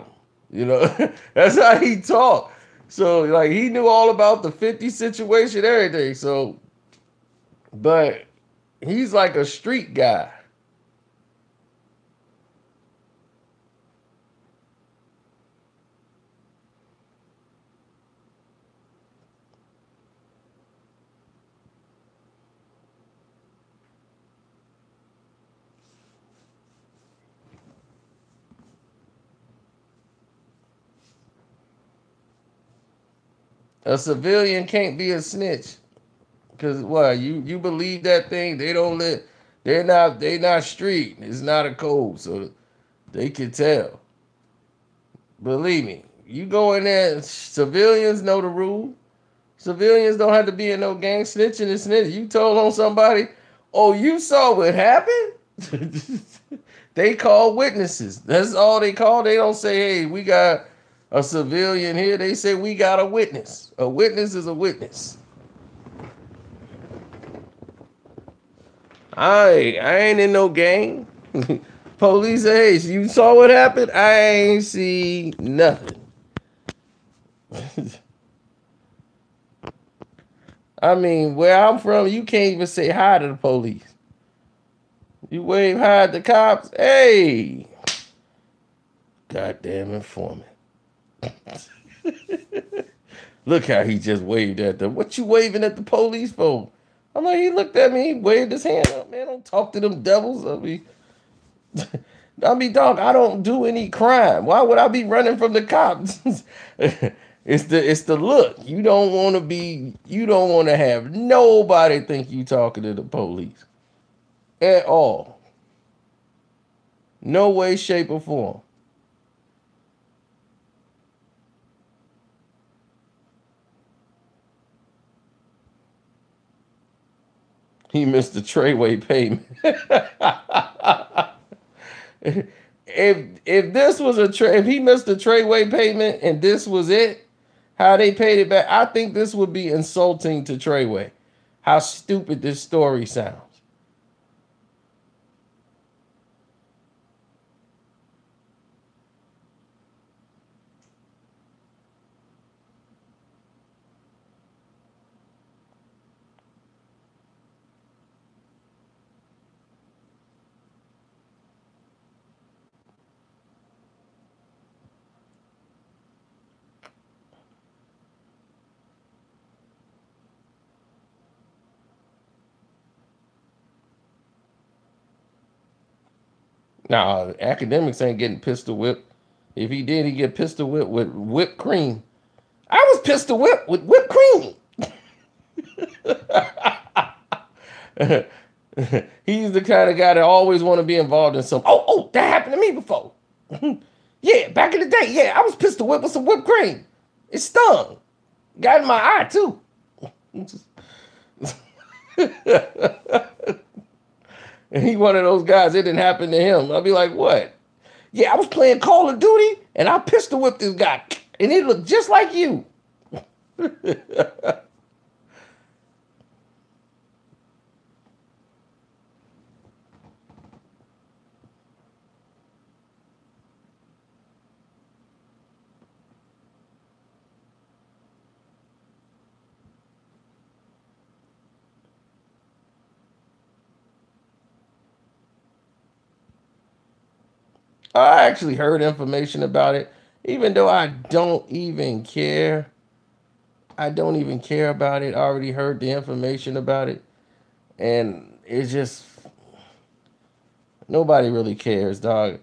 him. That's how he talked. So like he knew all about the 50 situation, everything. So, but he's like a street guy. A civilian can't be a snitch. Cause what you believe that thing? They don't let. They not street. It's not a code, so they can tell. Believe me, you go in there. Civilians know the rule. Civilians don't have to be in no gang snitching and snitching. You told on somebody, oh, you saw what happened. They call witnesses. That's all they call. They don't say, hey, we got a civilian here. They say we got a witness. A witness is a witness. I ain't in no gang. Police say, hey, you saw what happened? I ain't see nothing. I mean, where I'm from, you can't even say hi to the police. You wave hi at the cops. Hey, goddamn informant. Look how he just waved at them. What you waving at the police for? I'm like, he looked at me, he waved his hand up. Man, don't talk to them devils. Dog, I don't do any crime. Why would I be running from the cops? It's the look. You don't want to have nobody think you talking to the police at all. No way, shape, or form. He missed the Treyway payment. if this was if he missed the Treyway payment and this was it, how they paid it back, I think this would be insulting to Treyway. How stupid this story sounds. Nah, academics ain't getting pistol whipped. If he did, he get pistol whipped with whipped cream. I was pistol whipped with whipped cream. He's the kind of guy that always want to be involved in some. Oh, that happened to me before. Yeah, back in the day. Yeah, I was pistol whipped with some whipped cream. It stung. Got in my eye too. And he one of those guys. It didn't happen to him. I'll be like, what? Yeah, I was playing Call of Duty and I pistol whipped this guy, and he looked just like you. I actually heard information about it, even though I don't even care. I don't even care about it. I already heard the information about it, and it's just nobody really cares, dog.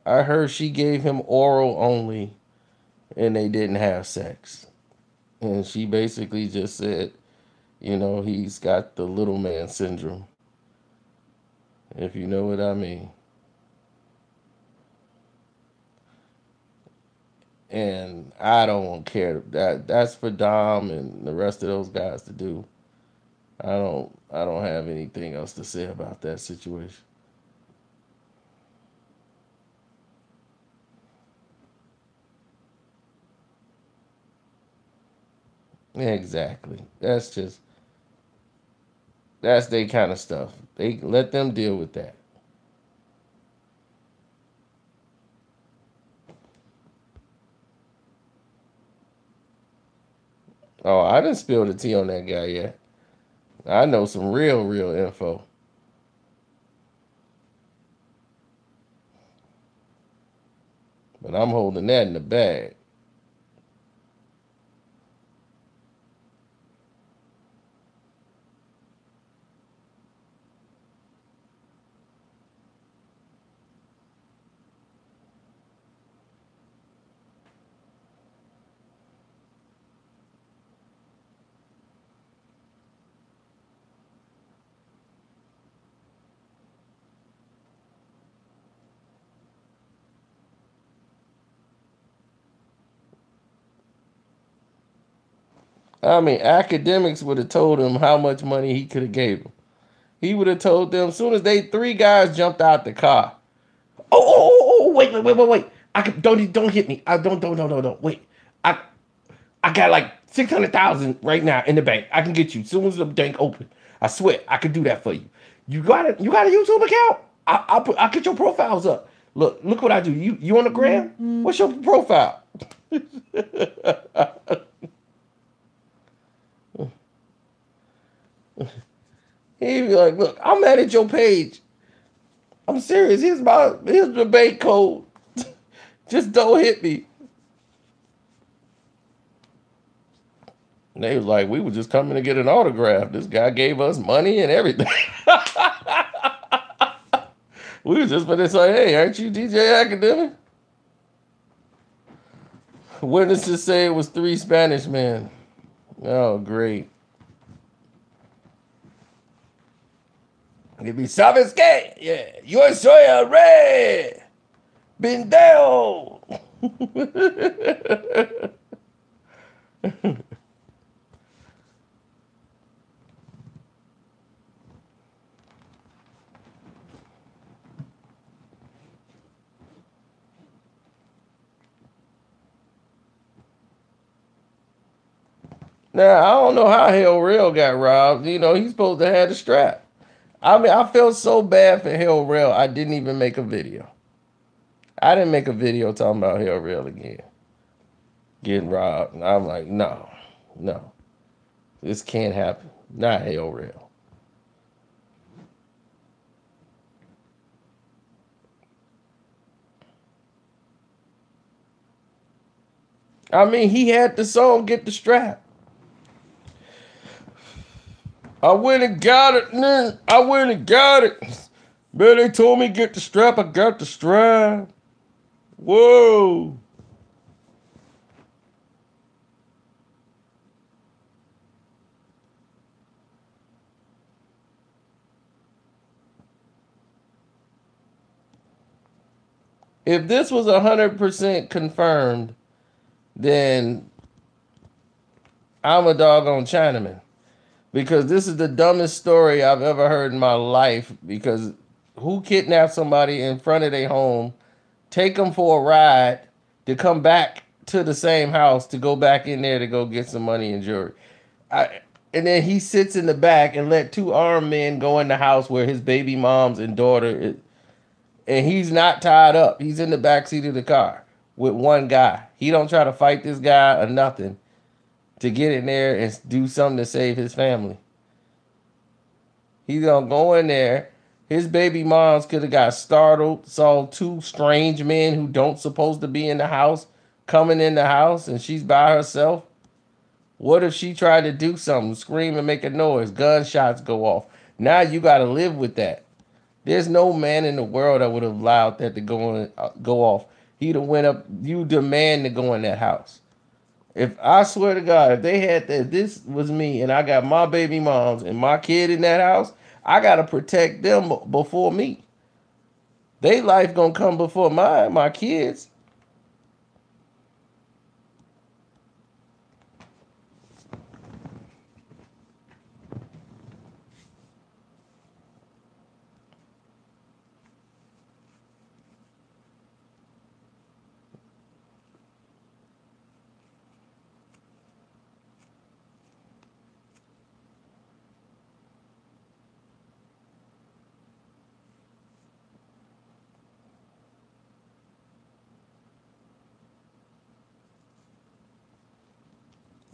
I heard she gave him oral only, and they didn't have sex, and she basically just said, he's got the little man syndrome, if you know what I mean. And I don't care. That's for Dom and the rest of those guys to do. I don't have anything else to say about that situation. Exactly. That's their kind of stuff. They let them deal with that. Oh, I didn't spill the tea on that guy yet. I know some real info. But I'm holding that in the bag. I mean, academics would have told him how much money he could have gave him. He would have told them as soon as they three guys jumped out the car. Wait. Don't hit me. I don't. Wait. I I got like 600,000 right now in the bank. I can get you as soon as the bank open. I swear I could do that for you. You got a YouTube account? I'll get your profiles up. Look what I do. You on the gram? What's your profile? He'd be like, look, I'm mad at your page. I'm serious. Here's the bank code. Just don't hit me. And they was like, we were just coming to get an autograph. This guy gave us money and everything. We were just going to say, hey, aren't you DJ Academic? Witnesses say it was 3 Spanish men. Oh, great. Maybe sabes qué? Yeah, yo soy el rey. Bindeo. Now, I don't know how Hell Rail got robbed. He's supposed to have the strap. I mean, I felt so bad for Hell Rail, I didn't even make a video. I didn't make a video talking about Hell Rail again. Getting robbed. And I'm like, no. This can't happen. Not Hell Rail. I mean, he had the song Get the Strap. I went and got it, man. I went and got it. Man, they told me get the strap. I got the strap. Whoa. If this was 100% confirmed, then I'm a doggone Chinaman. Because this is the dumbest story I've ever heard in my life. Because who kidnapped somebody in front of their home, take them for a ride, to come back to the same house to go back in there to go get some money and jewelry? And then he sits in the back and let two armed men go in the house where his baby moms and daughter is, and he's not tied up. He's in the back seat of the car with one guy. He don't try to fight this guy or nothing to get in there and do something to save his family. He's gonna go in there. His baby moms could have got startled, saw two strange men who don't supposed to be in the house coming in the house, and she's by herself. What if she tried to do something, scream and make a noise, gunshots go off? Now you got to live with that. There's no man in the world that would have allowed that to go off. He'd have went up. You demand to go in that house. If I swear to God, if they had that, this was me, and I got my baby moms and my kid in that house, I gotta protect them before me. They life gonna come before mine, my kids.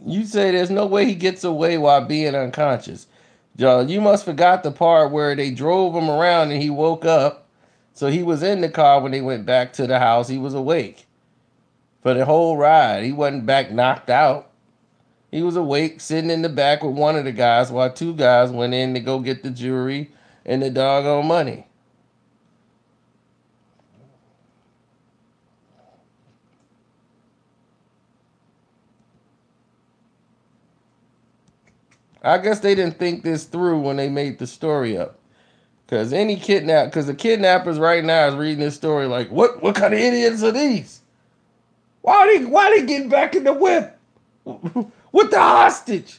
You say there's no way he gets away while being unconscious. John, you must forgot the part where they drove him around and he woke up. So he was in the car when they went back to the house. He was awake for the whole ride. He wasn't back knocked out. He was awake, sitting in the back with one of the guys while two guys went in to go get the jewelry and the doggone money. I guess they didn't think this through when they made the story up. Because the kidnappers right now is reading this story like, what kind of idiots are these? Why they getting back in the whip with the hostage?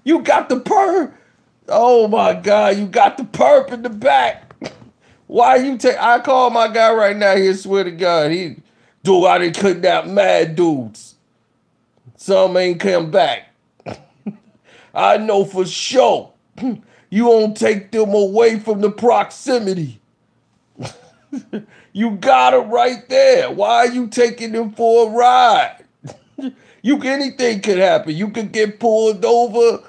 You got the perp. Oh my God, you got the perp in the back. Why you take? I call my guy right now. He swear to God, dude, I done kidnap mad dudes. Some ain't come back. I know for sure. You won't take them away from the proximity. You got it right there. Why are you taking them for a ride? Anything could happen. You could get pulled over.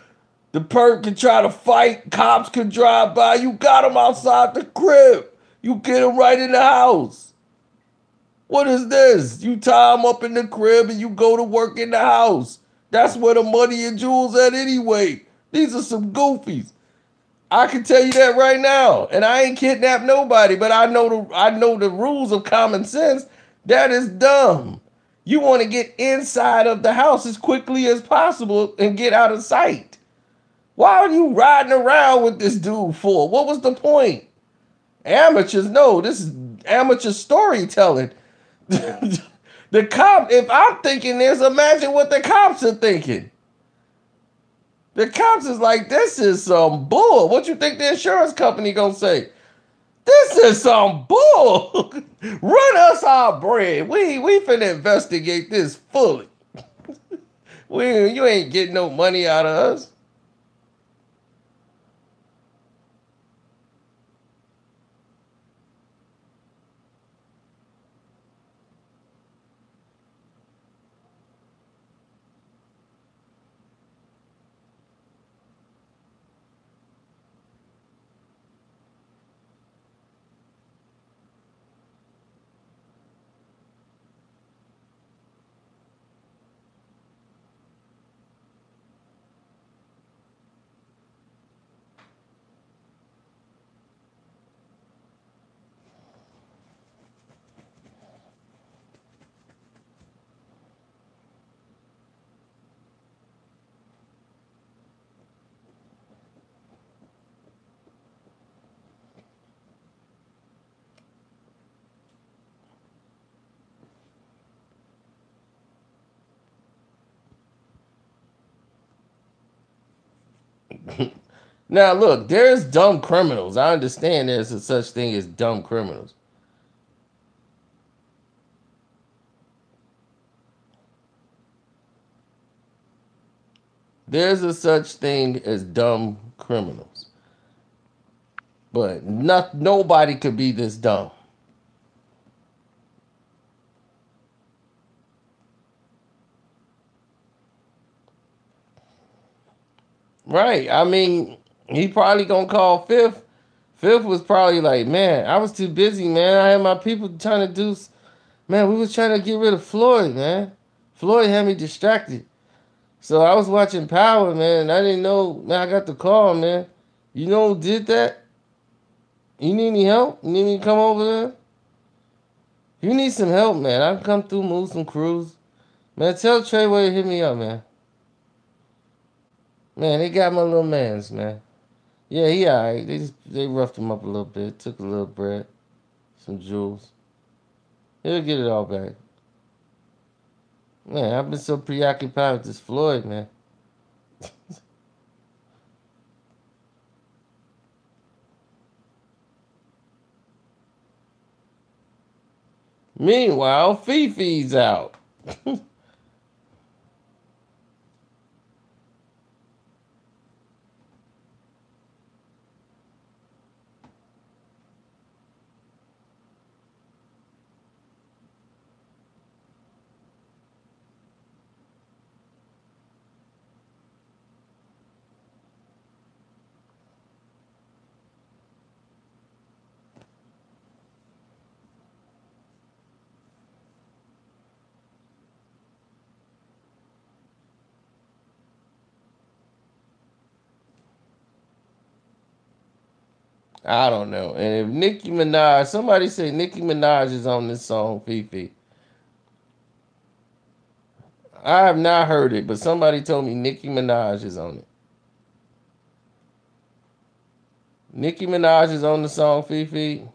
The perp could try to fight. Cops could drive by. You got them outside the crib. You get them right in the house. What is this? You tie them up in the crib and you go to work in the house. That's where the money and jewels at anyway. These are some goofies. I can tell you that right now. And I ain't kidnapped nobody, but I know the rules of common sense. That is dumb. You want to get inside of the house as quickly as possible and get out of sight. Why are you riding around with this dude for? What was the point? Amateurs, no, this is amateur storytelling. The cop, if I'm thinking this, imagine what the cops are thinking. The cops is like, this is some bull. What you think the insurance company gonna say? This is some bull. Run us our bread. We finna investigate this fully. You ain't getting no money out of us. Now, look, there's dumb criminals. I understand there's a such thing as dumb criminals. There's a such thing as dumb criminals. But nobody could be this dumb. Right. I mean, he probably gonna call Fifth. Fifth was probably like, man, I was too busy, man. I had my people trying to do, man, we was trying to get rid of Floyd, man. Floyd had me distracted. So I was watching Power, man, and I didn't know, man, I got the call, man. You know who did that? You need any help? You need me to come over there? You need some help, man. I can come through, move some crews. Man, tell Treyway to hit me up, man. Man, they got my little mans, man. Yeah, he alright. They roughed him up a little bit, took a little bread, some jewels. He'll get it all back. Man, I've been so preoccupied with this Floyd, man. Meanwhile, Fifi's out. I don't know. And if Nicki Minaj, somebody say Nicki Minaj is on this song, Fifi. I have not heard it, but somebody told me Nicki Minaj is on it. Nicki Minaj is on the song, Fifi.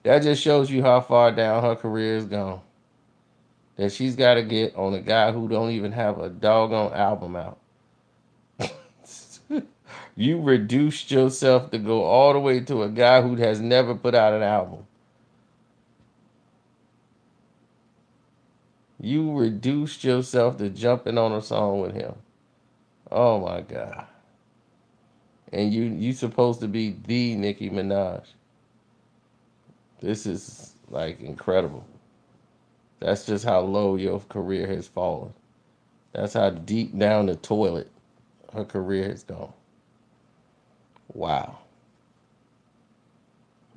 That just shows you how far down her career is gone. That she's got to get on a guy who don't even have a doggone album out. You reduced yourself to go all the way to a guy who has never put out an album. You reduced yourself to jumping on a song with him. Oh my God. And you supposed to be the Nicki Minaj. This is like incredible. That's just how low your career has fallen. That's how deep down the toilet her career has gone. Wow.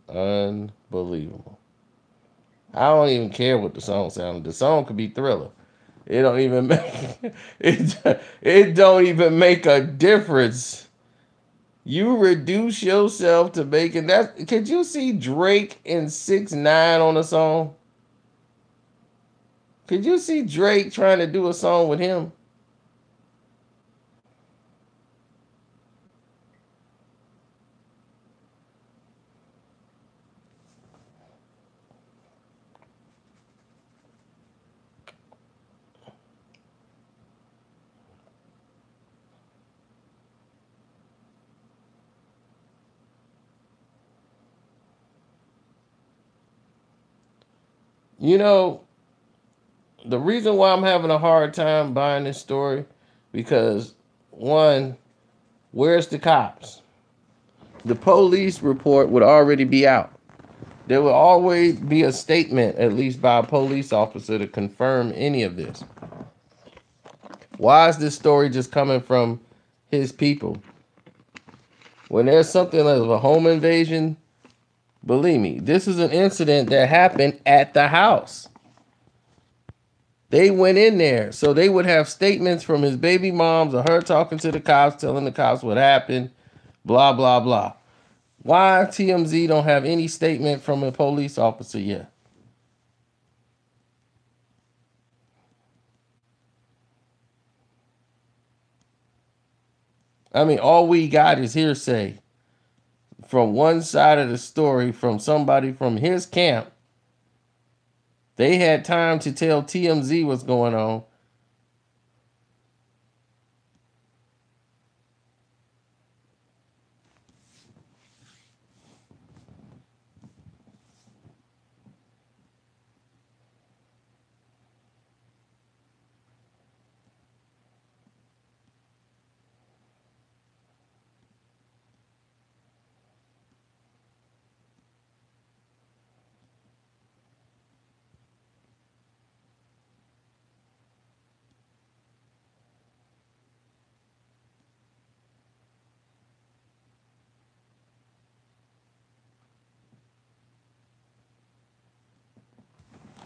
Unbelievable. I don't even care what the song sounds. The song could be Thriller. It don't even make it don't even make a difference. You reduce yourself to making that. Could you see Drake and 6ix9ine on a song? Could you see Drake trying to do a song with him? You know, the reason why I'm having a hard time buying this story, because one, where's the cops? The police report would already be out. There will always be a statement, at least by a police officer, to confirm any of this. Why is this story just coming from his people? When there's something like a home invasion, believe me, this is an incident that happened at the house. They went in there, so they would have statements from his baby moms or her talking to the cops, telling the cops what happened, blah, blah, blah. Why TMZ don't have any statement from a police officer yet? I mean, all we got is hearsay from one side of the story from somebody from his camp. They had time to tell TMZ what's going on.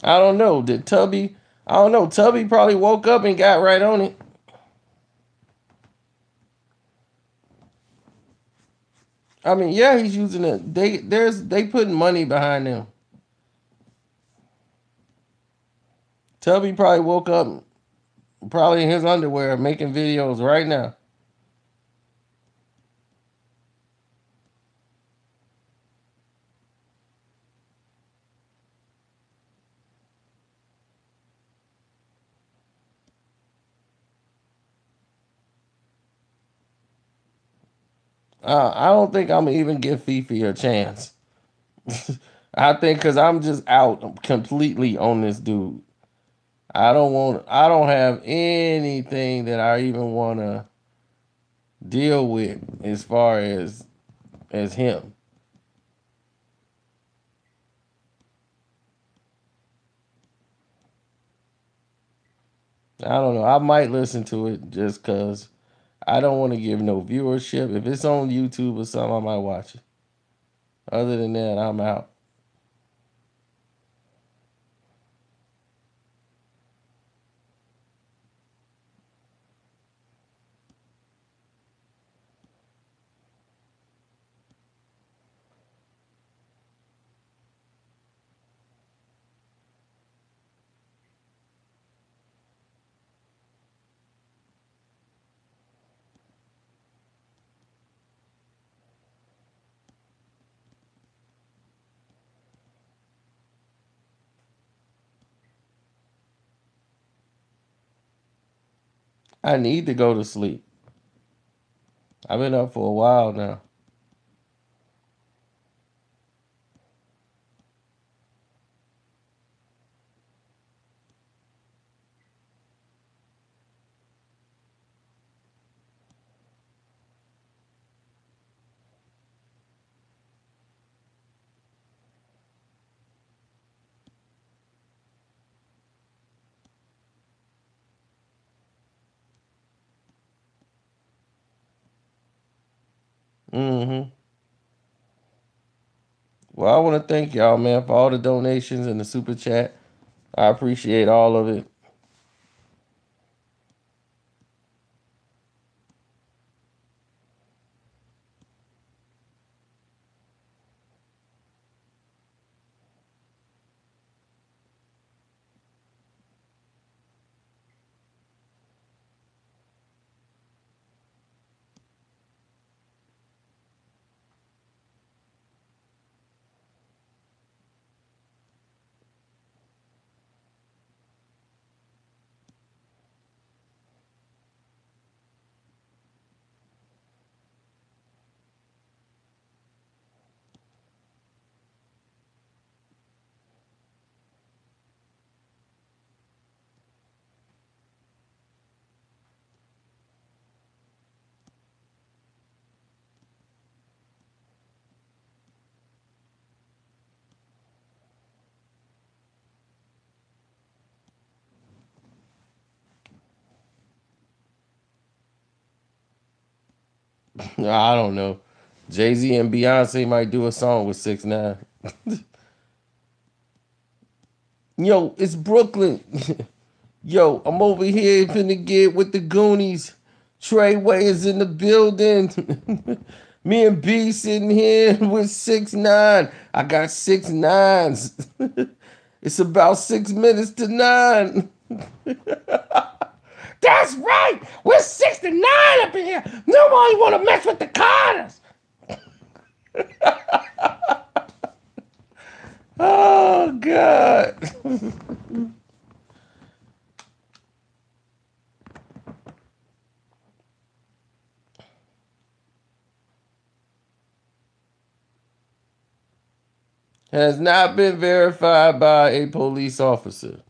I don't know. Did Tubby? I don't know. Tubby probably woke up and got right on it. I mean, yeah, he's using it. They putting money behind them. Tubby probably woke up, probably in his underwear, making videos right now. I don't think I'm gonna even give Fifi a chance. I think because I'm just out completely on this dude. I don't want. I don't have anything that I even want to deal with as far as him. I don't know. I might listen to it just because I don't want to give no viewership. If it's on YouTube or something, I might watch it. Other than that, I'm out. I need to go to sleep. I've been up for a while now. Hmm. Well, I want to thank y'all, man, for all the donations and the super chat. I appreciate all of it. I don't know. Jay-Z and Beyonce might do a song with 6ix9ine. Yo, it's Brooklyn. Yo, I'm over here finna get with the Goonies. Treyway is in the building. Me and B sitting here with 6ix9ine. I got 6 9s. It's about 6 minutes to 9. That's right. We're 69 up in here. Nobody want to mess with the Carters. Oh God. Has not been verified by a police officer.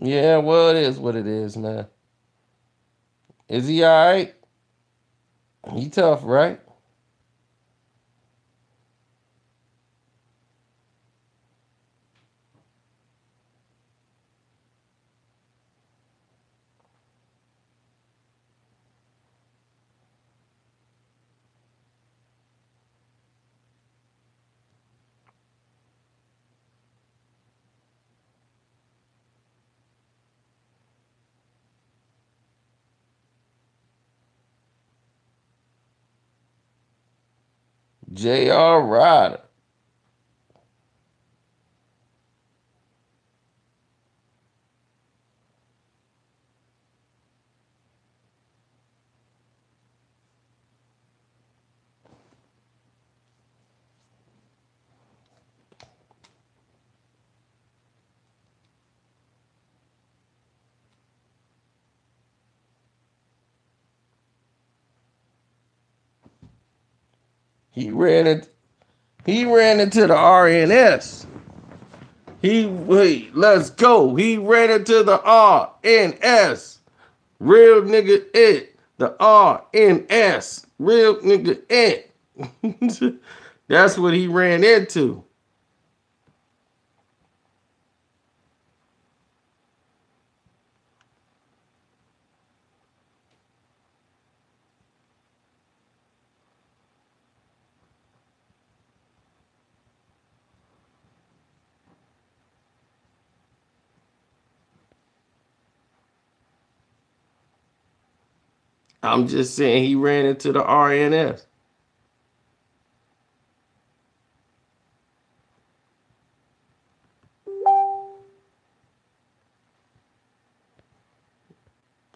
Yeah, well, it is what it is, man. Is he all right? He tough, right? J.R. Ryder. He ran it. He ran into the RNS. Let's go. He ran into the RNS. Real nigga it. The RNS. Real nigga it. That's what he ran into. I'm just saying he ran into the RNS.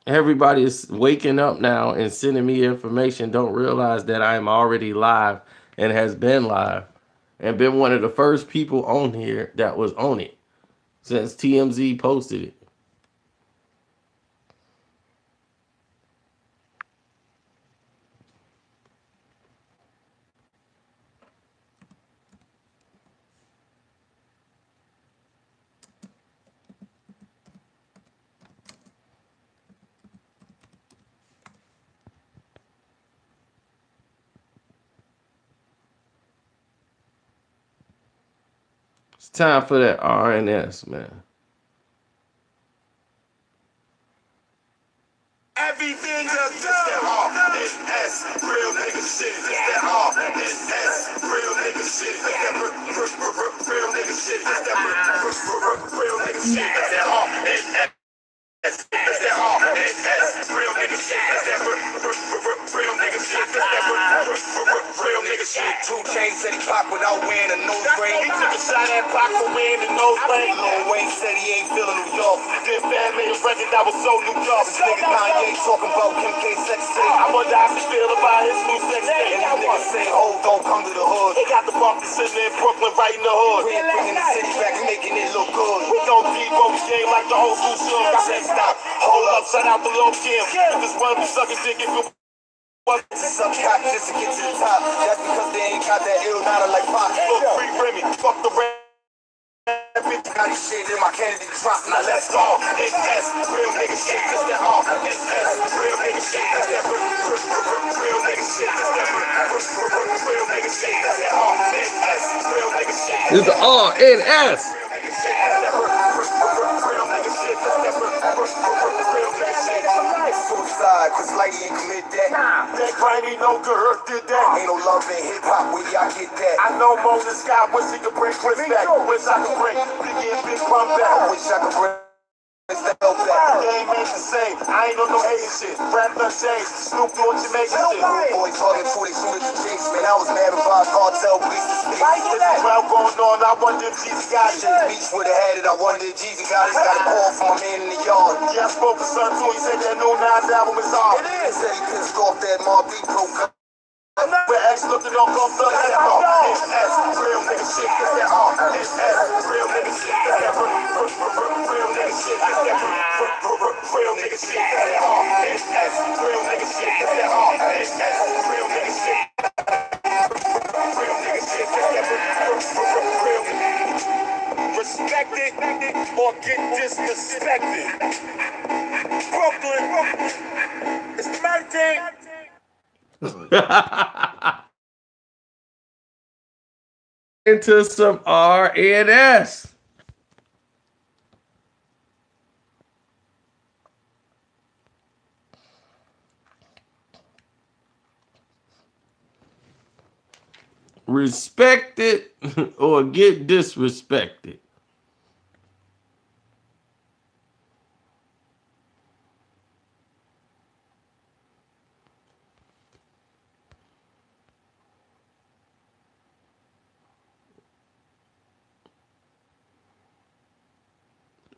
Everybody is waking up now and sending me information. Don't realize that I am already live and has been live and been one of the first people on here that was on it since TMZ posted it. It's time for that RNS, man. Everything up that RNS, real nigga shit. It's that RNS, real nigga shit. It's that real nigga shit. It's that real nigga shit. It's that RNS. That's that RNS, real nigga shit. That's that real nigga shit. That's that real nigga shit. 2 Chainz said he pop without wearing a nose ring. He took a shot at Pac for wearing the nose ring. Lil Wayne said he ain't feeling New York. Then Fab made a record that was so New York. This nigga Kanye talking about Kim K sex tape. I wonder how he feel about his new sex tape. And these niggas say, oh, don't come to the hood. He got the bump sitting in Brooklyn right in the hood. We ain't bringing the city back, making it look good. We gon' debunk the game like the old school should. I said stop, hold up, shut out the little Kim. If this one be sucking dick, if you want to suck cock just to get to the top. That's because they ain't got that ill nada like Pac. Look, free Remy, fuck the red. Bitch, got this shit in my Kennedy drop. Now let's go. It's S, real nigga shit. It's that R. It's S, real nigga shit. It's that real nigga shit. It's that real nigga shit. It's that R. It's S, real nigga shit. It's the RNS. Real nigga shit. It's that real nigga shit. Suicide, cause Lighty ain't commit that. That crime ain't no girl did that. Ain't no love in hip hop, where y'all get that? I know Moses Scott wish he could bring Chris back. Wish I could bring Biggie and Big Pun back. I wish I could bring the hell back. The game ain't the same. I ain't on no hating shit. Rap done changed. Snoop doing Jamaican shit. Boys talking 42 to chase, man. I was mad if I cartel police to speak. There's a crowd going on. I wonder if Jesus got it. Beach would have had it. I wonder if Jesus got it. Got a call from my man in the yard. Yeah, I spoke to son too. He said that new Nas album is hard. It is. He said he pissed off that Mobb Deep broke up. We're actually looking on both sides. It's S, real nigga shit. It's that R. It's S, real nigga shit. It's that real nigga shit. It's that real nigga shit. It's that R. It's S, real nigga shit. It's that R. It's S, real nigga shit. Real nigga shit. It's that real nigga. Respect it or get disrespected. disrespected. Brooklyn, it's melting. Into some RNS. Respect it or get disrespected.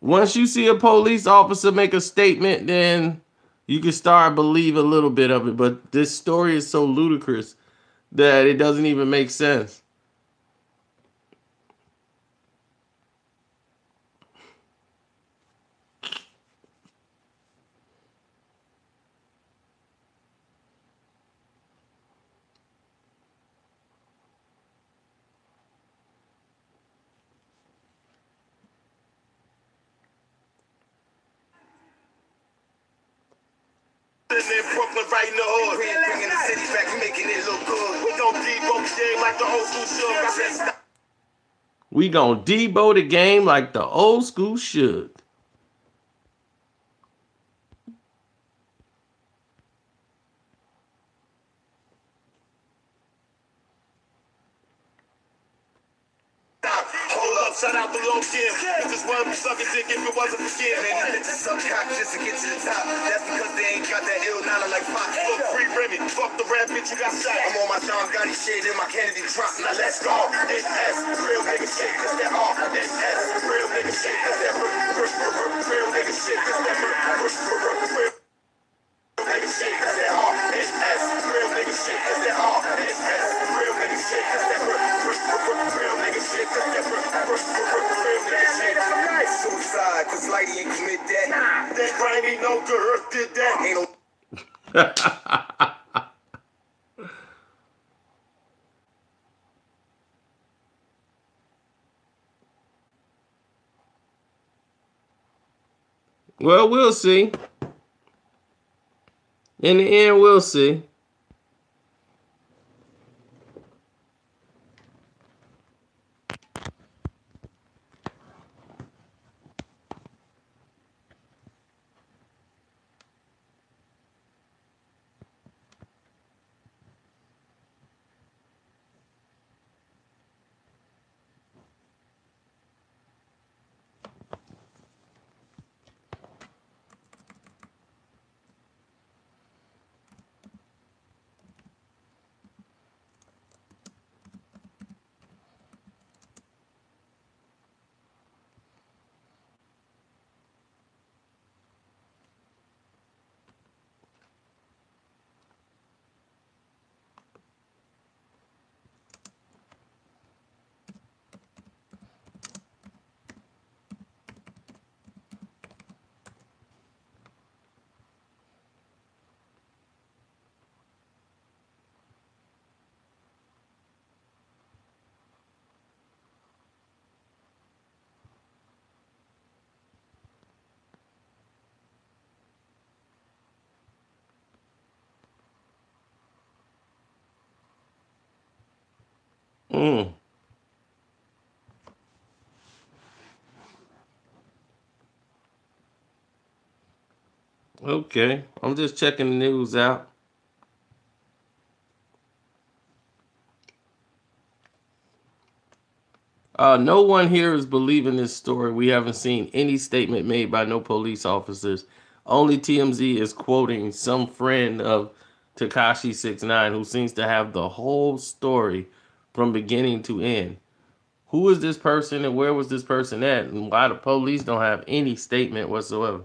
Once you see a police officer make a statement, then you can start believe a little bit of it. But this story is so ludicrous that it doesn't even make sense. In Brooklyn, right in the hood. Bringing the city back, making it look good. We gon' debunk the game like the old school should. I said stop. We gonna debo the game like the old school should. Hold up, shout out the low Kim. Just wanna be sucking dick if it wasn't for Kim. Man, these bitches suck cock just to get to the top. That's because they ain't got that ill nana like Fox. Fuck free Remy, fuck the rap bitch you got shot. I'm on my John Gotti shit in my Kennedy drop. Now let's go. NS, real nigga shit, cause that all. NS, real nigga shit, cause that real nigga shit, cause that real nigga shit, cause that all. NS, real nigga shit, cause that all. NS, real nigga shit, cause that real nigga shit, cause that real nigga shit. Suicide, cause Lighty ain't commit that. That crime ain't no girl did that. Ain't no. Well, we'll see. In the end, we'll see. Mm. Okay, I'm just checking the news out. No one here is believing this story. We haven't seen any statement made by no police officers. Only TMZ is quoting some friend of Tekashi 6ix9ine who seems to have the whole story from beginning to end. Who is this person and where was this person at? And why the police don't have any statement whatsoever?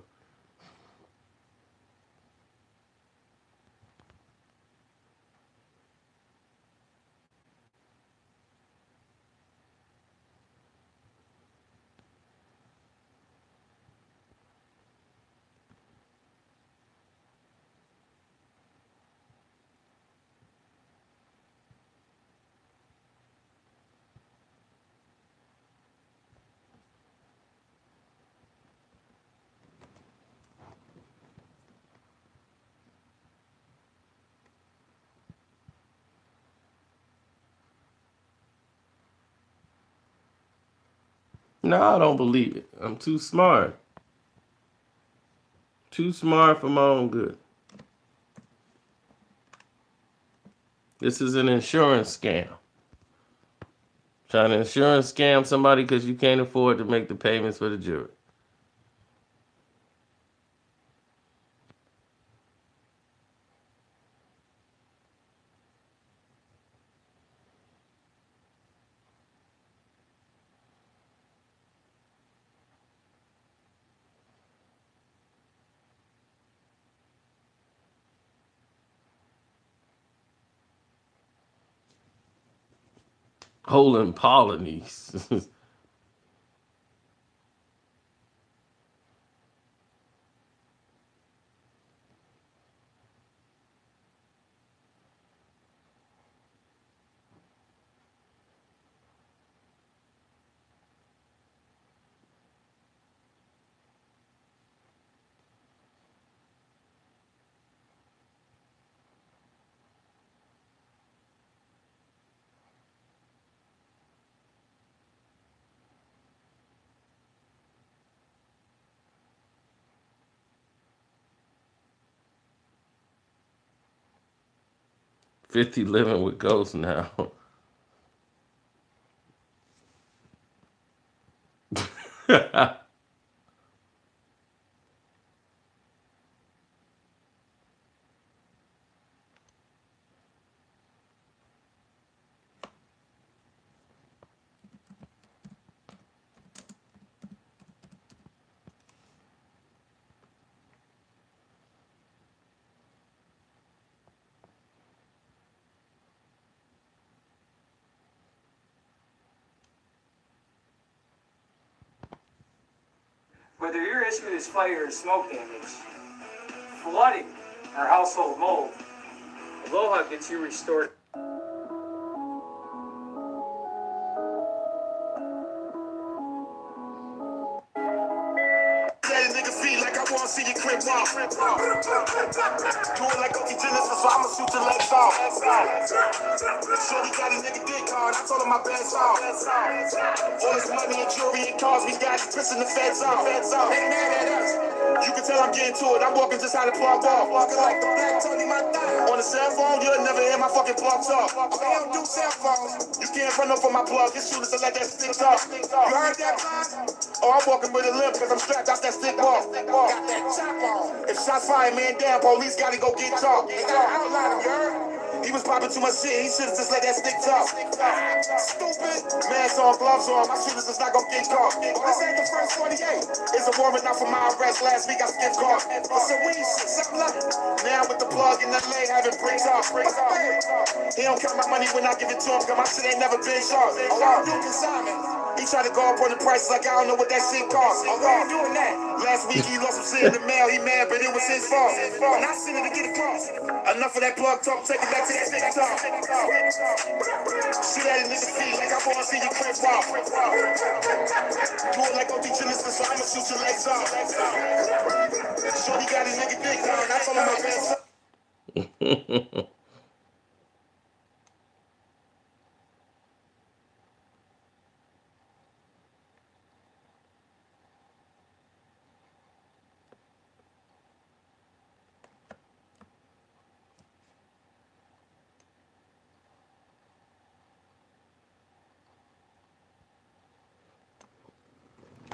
No, I don't believe it. I'm too smart. Too smart for my own good. This is an insurance scam. Trying to insurance scam somebody because you can't afford to make the payments for the jury. Holding Polynese. 50 living with ghosts now. Whether your issue is fire or smoke damage, flooding, or household mold, Aloha gets you restored. Let a nigga feel like I wanna see your crib walk. Do it like OT Genesis, so I'ma shoot your legs off. Shorty got a nigga dick hard, I told him my best off. All this money and jewelry and cars, we got pissing the feds off. Ain't mad at us. You can tell I'm getting to it, I'm walking just how the plug off. Walking like the black Tony Montana. On the cell phone, you'll never hear my fucking plug talk. I don't do cell phones. You can't run up on my plug, your shooters to let that stick talk. You heard that, man? Oh, I'm walking with a limp because I'm strapped out that stick walk. Got that chop on. If shots fire, man down, police gotta go get talk. They gotta outline him, you heard? He was popping too much shit, he should've just let that stick talk. Stupid. Mask on, gloves on, my shooters is not gonna get caught. Oh, this ain't the first 48. It's a warrant out for my arrest. Last week I skipped caught. For some weed shit, something like now with the plug in LA, having bricks off. He don't count my money when I give it to him, cause my shit ain't never been sharp. Oh, I'm doing consignment. He tried to go up on the prices like I don't know what that shit cost. Oh, I ain't doing that. Last week he lost some shit in the mail, he mad, but it was his fault. When I sent it to get across. Enough of that plug talk, take it back to that stick talk. Shit at a nigga feet like I wanna see your crib walk. Do it like OT Genesis, so I'ma shoot your legs off. Shorty got his nigga dick down, I told him my best.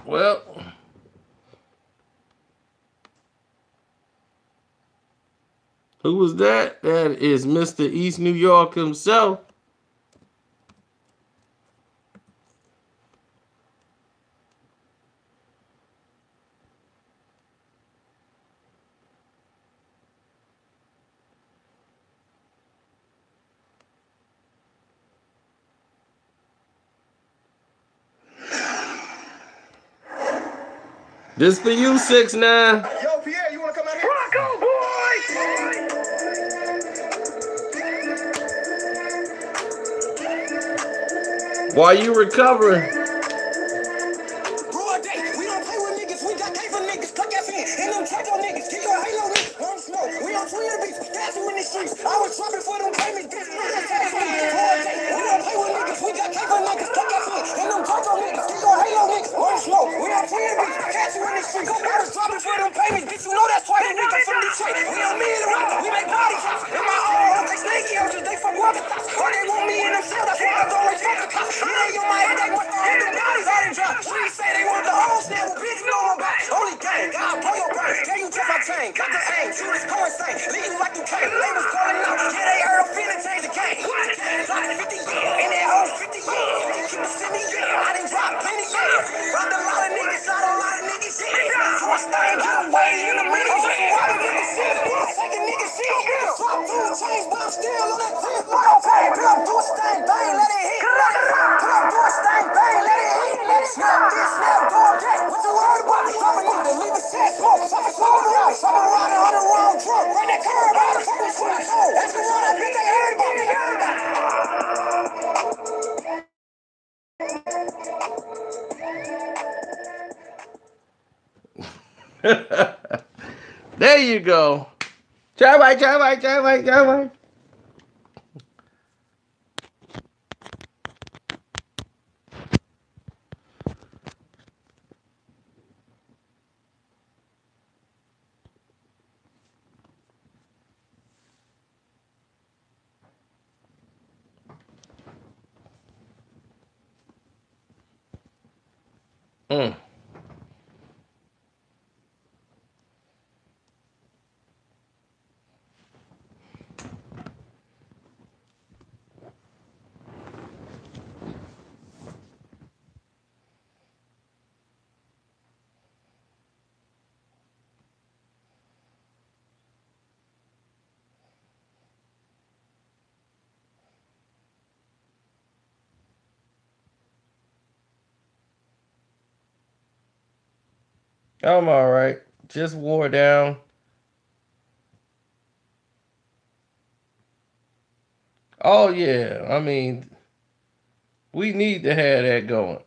Well, who was that? That is Mr. East New York himself. This for you, 6ix9ine. Yo, Pierre, you wanna come out here? Rocco, boy! While you recovering, Broad day, we don't play with niggas, we got cable niggas, tuck ass in, and them typo niggas, get your halo niggas, one smoke, we on Twitter beats, dancing in the streets, I was trumping for them payments, bitch, broad day, we don't play with niggas, we got cable niggas, tuck ass in, and them typo niggas, get your halo niggas, one thing. Got the aim, shoot this core thing. Leave you like you came. They was calling out. Yeah, they heard I'm finna change the game. Like 50 years, in that whole 50 years. Keep it semi, yeah. I done dropped plenty, yeah. Robbed a lot of niggas, shot a lot of niggas, yeah. So I stay and get away in a minute. Why the niggas shit? Take a nigga shit. Swap through the chains, but I'm still on that tip. Okay, pull up, do a stain, bang, let it hit. Pull up, do a stain, bang, let it hit. Snap this, snap, dog that. What you worried about? Dropping out and leave a set smoke. Something slow around. Something riding on the wrong truck. Run that curb out of fucking foot. That's the one I bet they heard about me. There you go. Try right. I'm all right. Just wore down. Oh yeah. I mean, we need to have that going.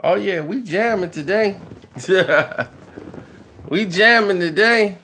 Oh yeah, we jamming today. We jamming today.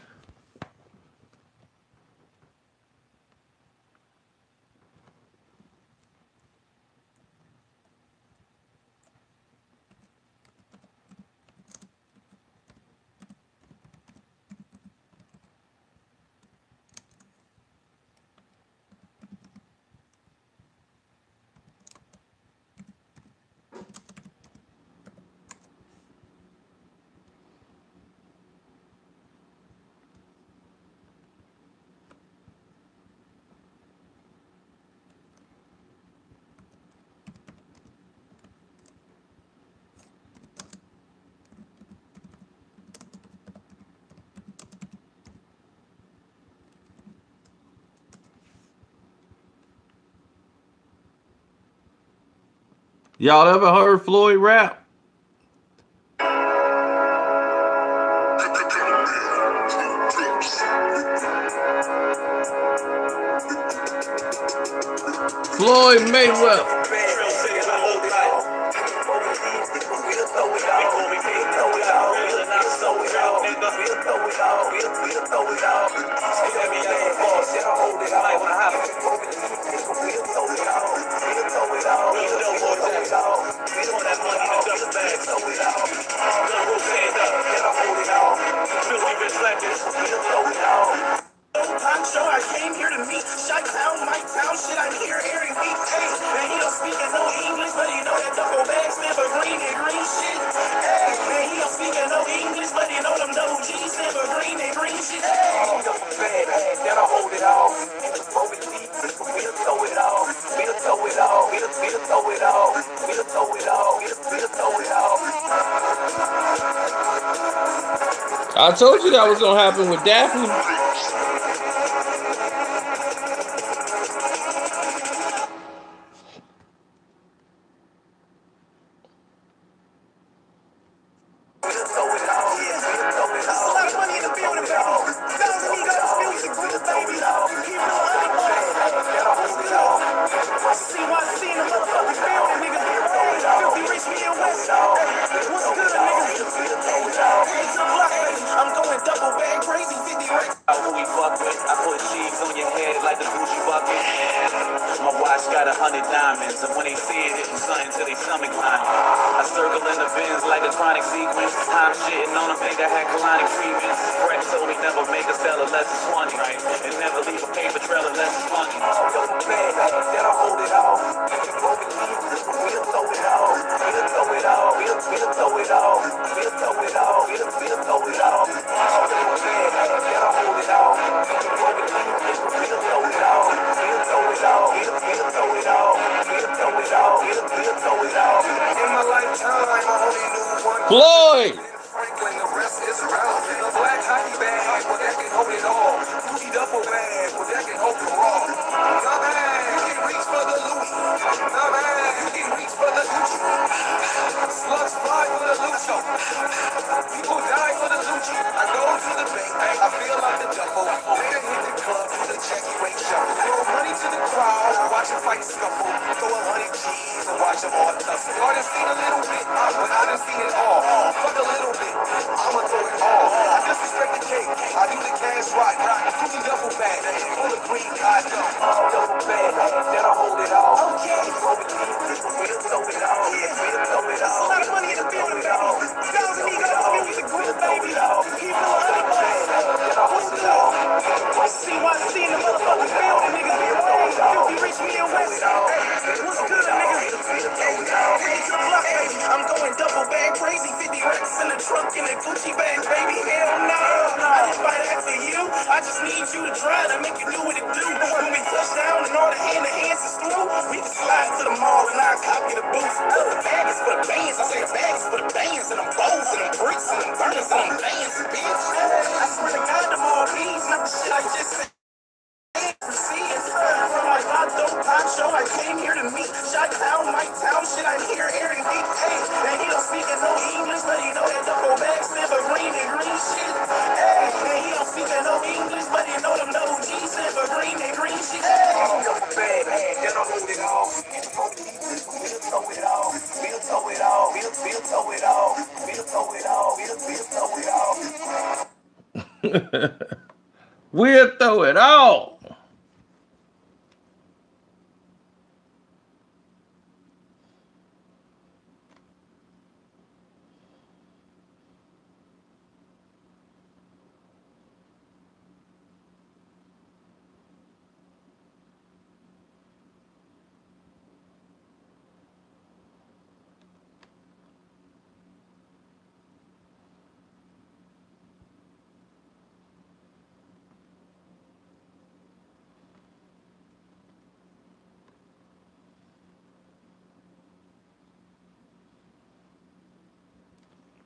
Y'all ever heard Floyd rap? Floyd Mayweather. Show I came here to meet. Shut down my town, shit. I'm here every week. Hey, and he don't speak no English, but he know that double bag stand for green and green shit. Hey, and he don't speak no English, but he know them double G stand for green and green shit. Hey, that'll hold it all. We'll throw it all. We'll throw it all. We'll throw it all. We'll throw it all. We'll throw it all. I told you that was gonna happen with Daphne. stomach line. I circle in the bins like a chronic sequence. I'm shitting on them, think I had colonic treatment. Brett told me never make a sell unless it's funny, right? And never leave a paper trail unless it's funny. Double bag, then I hold it all. Broken leaves, we'll throw it all. We'll throw it all. We'll throw it all. We'll throw it all. We'll throw it all. Double bag, then I hold it all. Broken leaves, we'll throw it all. We'll throw it all. We'll throw it all. We'll throw it all. We'll throw it all. In my lifetime, I only knew one. Floyd. Franklin, the rest is irrelevant. A black hockey bag, well that can hold it all. Gucci duffel bag, well that can hold it raw. Nah man, you can reach for the Louis. Nah man, you can reach for the Gucci. Slugs fly for the Lucho. People die for the Lucci. I go to the bank, I feel like the duffel. Later hit the club for the Jackie Ray shuffle. Throw money to the crowd, watch a fight scuffle. Throw 100 G's and watch them all tussle. Y'all done seen a little bit, but I done seen it all. Fuck a little bit, I'ma throw it all. I disrespect the cake, I do the cash right. Gucci duffel bag, full of green cotton. Duffel bag, then I hold it all. Okay, we'll throw it all. We'll throw it all. A lot of money in the building, baby. Styles and ego, music group, baby. Keep it 100 bucks. What's good? CYC in the motherfucking building, nigga. Filthy rich meal west. Hey, what's good, nigga? Hey, to the block, baby. I'm going double bag crazy. 50 racks in the trunk in the Gucci bag, baby. Hell no. I didn't buy that for you. I just need you to drive to make it do what it do. When we touch down and all the hands is through, we can slide to the mall and I copy the booth. The bag is for the bands. I say the bag is for the bands and them bows and them bricks and them burners and them bands, bitch. I swear to God, them all these number shit I just said. See it from my Gato Poncho. I came here to meet Shot Town, my town. Shit, I hear Aaron Deep. Hey, and he don't speak no English, but he know that double bag stand for green and green shit. Hey, and he don't speak no English, but he know them double G stand for green and green shit. Hey, double bag, then I hold it all. We'll throw it all. We'll throw it all. We'll throw it all. We'll throw it all. We'll throw it all. We'll throw it all.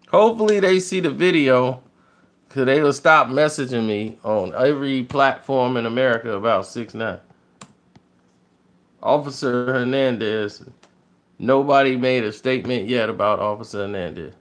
Hopefully they see the video, because they will stop messaging me on every platform in America about 6ix9ine. Officer Hernandez, nobody made a statement yet about Officer Hernandez.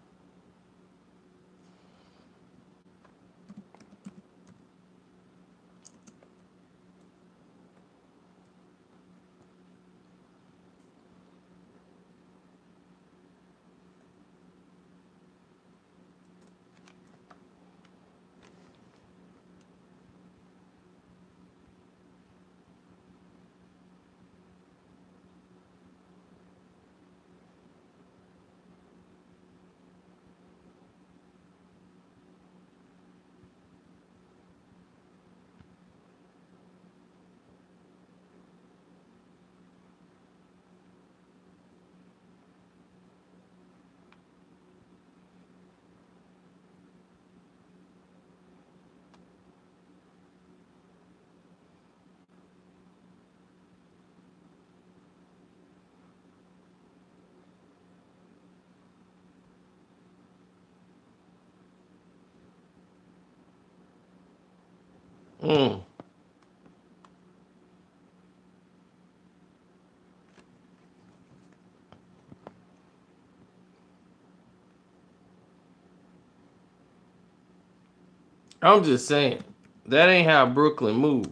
I'm just saying, that ain't how Brooklyn move.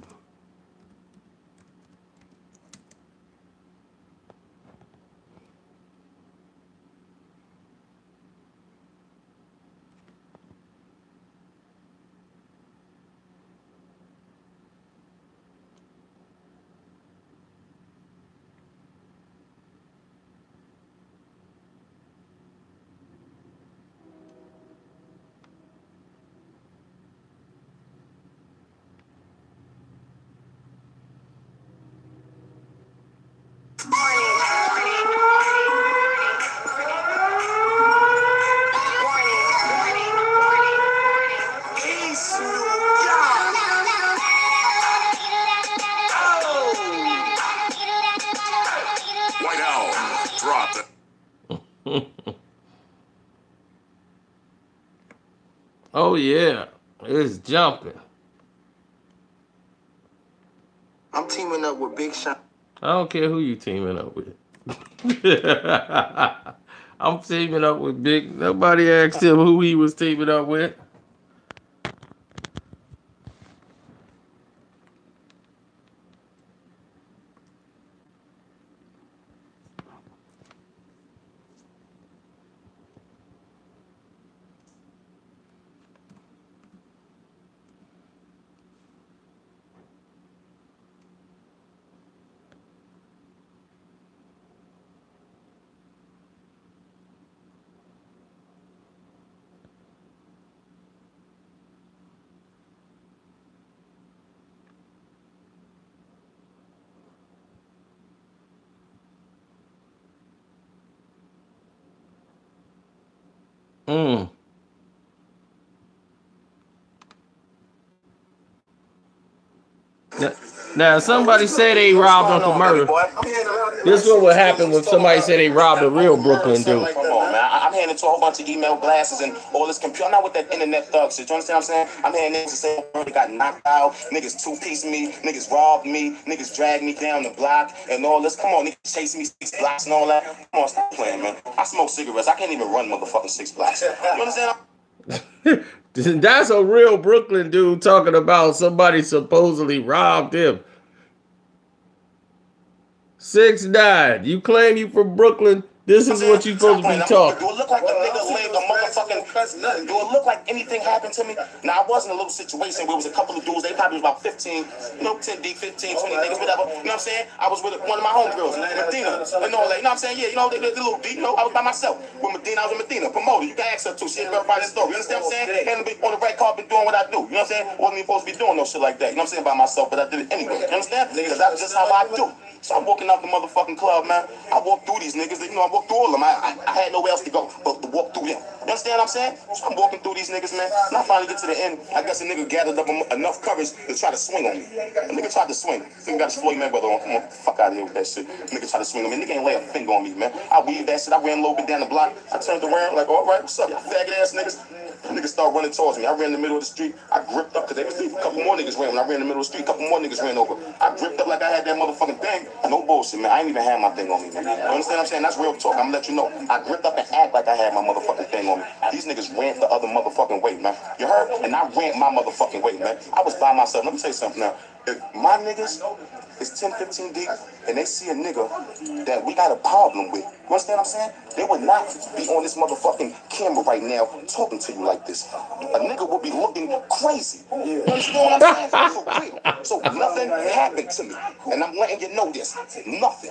East New York. White Owl, drop it. Oh yeah, it's jumping. I'm teaming up with Big Sean. I don't care who you teaming up with. I'm teaming up with Big. Nobody asked him who he was teaming up with. Mm. Now, somebody say they robbed Uncle Murder. This is what would happen when somebody say they robbed a real Brooklyn dude. Come on, man. I'm handing to a whole bunch of email blasts and all this computer. I'm not with that internet thug shit. You understand what I'm saying? I'm handing niggas to say they got knocked out. Niggas two-pieced me. Niggas robbed me. Niggas dragged me down the block and all this. Come on, niggas chasing me 6 blocks and all that. Come on, stop playing, man. I smoke cigarettes. I can't even run motherfucking 6 blocks. You understand? That's a real Brooklyn dude talking about somebody supposedly robbed him. 6ix9ine, you claim you from Brooklyn. This is what you supposed to be talking. Do it look like the nigga laid a motherfucking... Do it look like anything happened to me? Now, I was in a little situation where it was a couple of dudes. They probably was about 15, 10 deep, 15, 20 niggas, whatever. You know what I'm saying? I was with one of my homegirls, Medina, and all that. You know what I'm saying? Yeah, you know, they little deep. You know, I was by myself. With Medina, I was with Medina. Promoter. You can ask her too. She verified the story. You understand what I'm saying? And on the red carpet doing what I do. You know what I'm saying? Wasn't even supposed to be doing no shit like that. You know what I'm saying? By myself, but I did it anyway. You understand? Because that's just how I do. So I'm walking out the motherfucking club, man. I walked through these niggas. You know, I walked through all of them. I had nowhere else to go but to walk through them. You understand what I'm saying? So I'm walking through these niggas, man. And I finally get to the end. I guess a nigga gathered up enough courage to try to swing on me. A nigga tried to swing. Nigga got a Floyd Mayweather on. Come on, fuck out of here with that shit. Nigga tried to swing on me. Nigga ain't lay a finger on me, man. I weaved that shit. I ran a little bit down the block. I turned around like, all right, what's up, faggot ass niggas? Niggas start running towards me. I ran in the middle of the street. I gripped up because they was a couple more niggas ran. When I ran in the middle of the street, a couple more niggas ran over. I gripped up like I had that motherfucking thing. No bullshit, man. I ain't even had my thing on me, man. You understand what I'm saying? That's real talk. I'm gonna let you know. I gripped up and act like I had my motherfucking thing on me. These niggas ran the other motherfucking way, man. You heard? And I ran my motherfucking way, man. I was by myself. Let me tell you something now. If my niggas is 10, 15 deep and they see a nigga that we got a problem with, you understand what I'm saying? They would not be on this motherfucking camera right now talking to you like this. A nigga would be looking crazy. You understand what I'm saying? For real. So nothing happened to me. And I'm letting you know this. Nothing.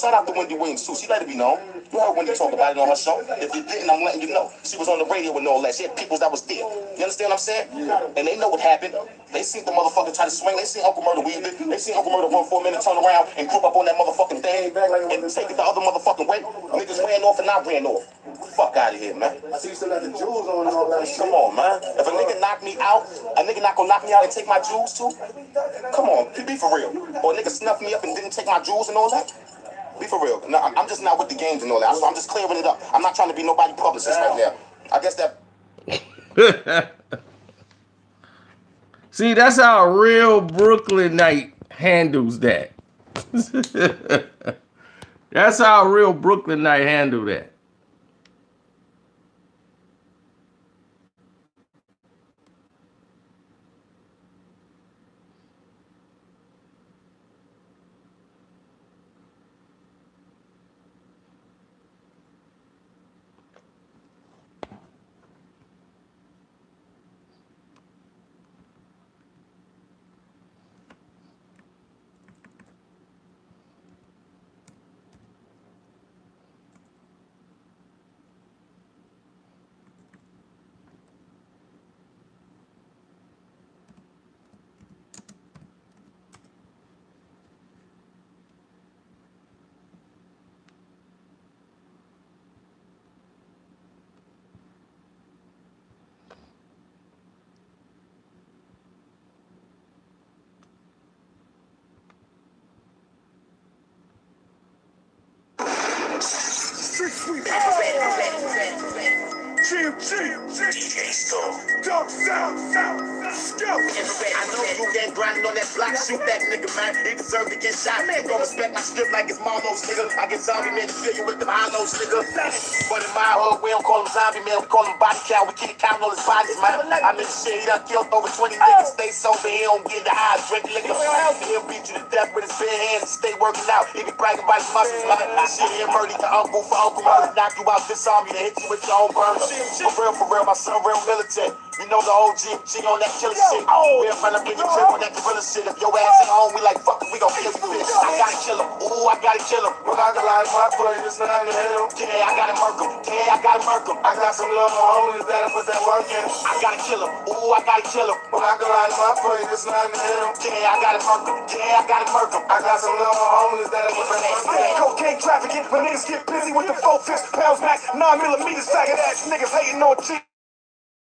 Shout out to Wendy Williams too. She let it be known. You heard Wendy talk about it on her show. If you didn't, I'm letting you know. She was on the radio and all that. She had people that was there. You understand what I'm saying? And they know what happened. They seen the motherfucker try to swing. They seen Uncle Murder weave it. They seen Uncle Murder run for a minute, turn around, and group up on that motherfucking thing and take it the other motherfucking way. Niggas ran off and I ran off. Fuck out of here, man. I see you still got the jewels on and all that shit. Come on, man. If a nigga knock me out, a nigga not gonna knock me out and take my jewels too? Come on, be for real. Or a nigga snuffed me up and didn't take my jewels and all that? Be for real. No, I'm just not with the games and all that. So I'm just clearing it up. I'm not trying to be nobody publicist right now. I guess that... See, that's how a real Brooklynite handles that. That's how a real Brooklynite handle that. Street sweep. Dark sound. Go. I know you gang grinding on that block, shoot that nigga, man. He deserve to get shot. You gon' respect my strip like it's Marlo's, nigga. I get zombie man to fill you with them hollows, nigga. But in my hood, we don't call him zombie man, we call him body count. We keep counting on his bodies, man. I mean, shit, he done killed over 20 niggas. Stay sober, he don't get the high, drink liquor. He'll beat you to death with his bare hands and stay working out. He be bragging about his muscles, man. Shit, he'll murder your uncle for uncle murder. Knock you out, disarm you, to hit you with your own burner. For real, my son real militant. You know the OG on that killer shit. We'll run up in your crib on that gorilla shit. If your ass ain't home, we like, fuck it, we gon' kill you, bitch. I gotta kill him. Ooh, I gotta kill him. Well, I can like my play, it's not in the hell. Yeah, I gotta murk him. Yeah, I gotta murk him. I got some little homies that'll put that work in. I gotta kill him. Ooh, I gotta kill him. Well, I can like my play, it's not in the hell. Yeah, I gotta murk him. Yeah, I gotta murk him. I got some little homies that'll put that work in. Cocaine trafficking, when niggas get busy with the 4 pounds max, 9mm faggot ass niggas hating on G.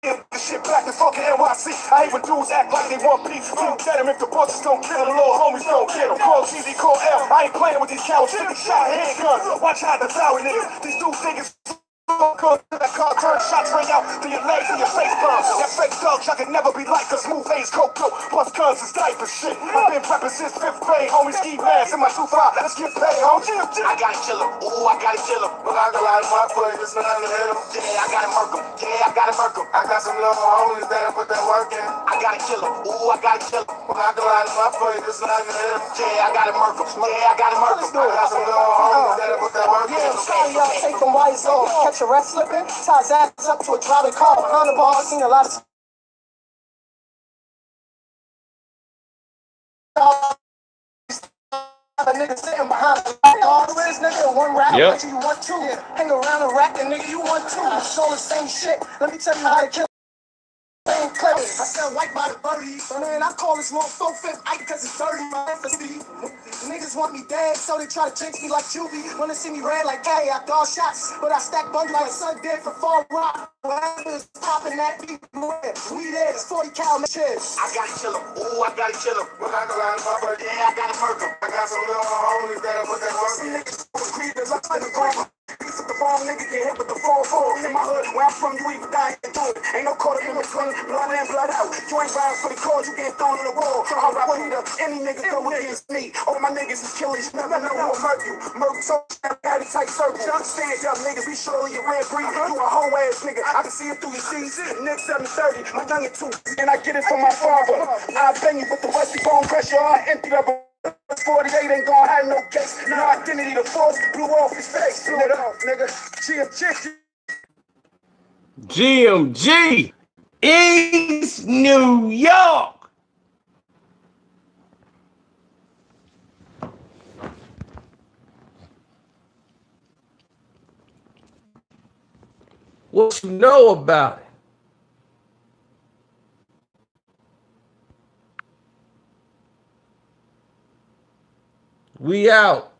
This shit black and fucking NYC. I hate when dudes act like they want peace. You get them if the bosses don't kill them, little homies don't get them. Call GZ, call L. I ain't playing with these cowards. 50 shot handguns. Watch how the tower niggas. These dudes think it's that car turn shots ring out to your legs and your face burns. That fake thug I can never be like a smooth face cocoa plus guns and diaper shit. I've been prepping since 5th grade, homie. Ski mask in my 2-5. Let's get paid, homie. I gotta kill him. Ooh, I gotta kill him. Well, I can like my play, it's not in the hell. Yeah, I gotta murk him. Yeah, I gotta murk him. I got some little homies that'll put that work in. I gotta kill him. Ooh, I gotta kill him. Well, I can like my play, it's not in the hell. Yeah, I gotta murk him. Yeah, I gotta murk him. I got some little homies that'll put that work in. Yeah, sorry y'all take them wires off. Catch a rat slipping, tie his ass up to a driving car behind the bar. Seen a lot of niggas sitting behind the car. Is nigga one rap, Yep. you want two. Hang around and rack, and nigga you want two. It's all the same shit. Let me tell you how to kill. Same clip. I sound white by the birdie. So man, I call this one 4-5 Ike because it's dirty, man. Niggas want me dead, so they try to jinx me like Juvie. Wanna see me red like, hey, I dog shots, but I stack buns like Sun did for Fall Rock. Whatever's popping that beat, we there, it's 40 cal chips. I gotta kill him. Ooh, I gotta kill him. Well, I can like my play. Yeah, I gotta murk him. I got some little homies that'll put that work in. Niggas creeping like the ground. Piece of the phone, nigga get hit with the 4-4. In my hood, where I'm from, you even die and do it. Ain't no quarter in between, blood in, blood out. You ain't riding for the cause, you get thrown in the wall. I'll rap with any nigga go against me. All my niggas is killers, you never know who'll hurt you. Murk so got a tight circle. Stand up, niggas, we surely your red breed. You a whole ass nigga, I can see it through your seats. Nick 730, my youngin' too, and I get it from my father. I bang you with the rusty bone pressure, I empty up. 48 ain't gonna have no case. No identity, the force blew off his face. Blew it off, nigga. GMG, East New York. What you know about it? We out.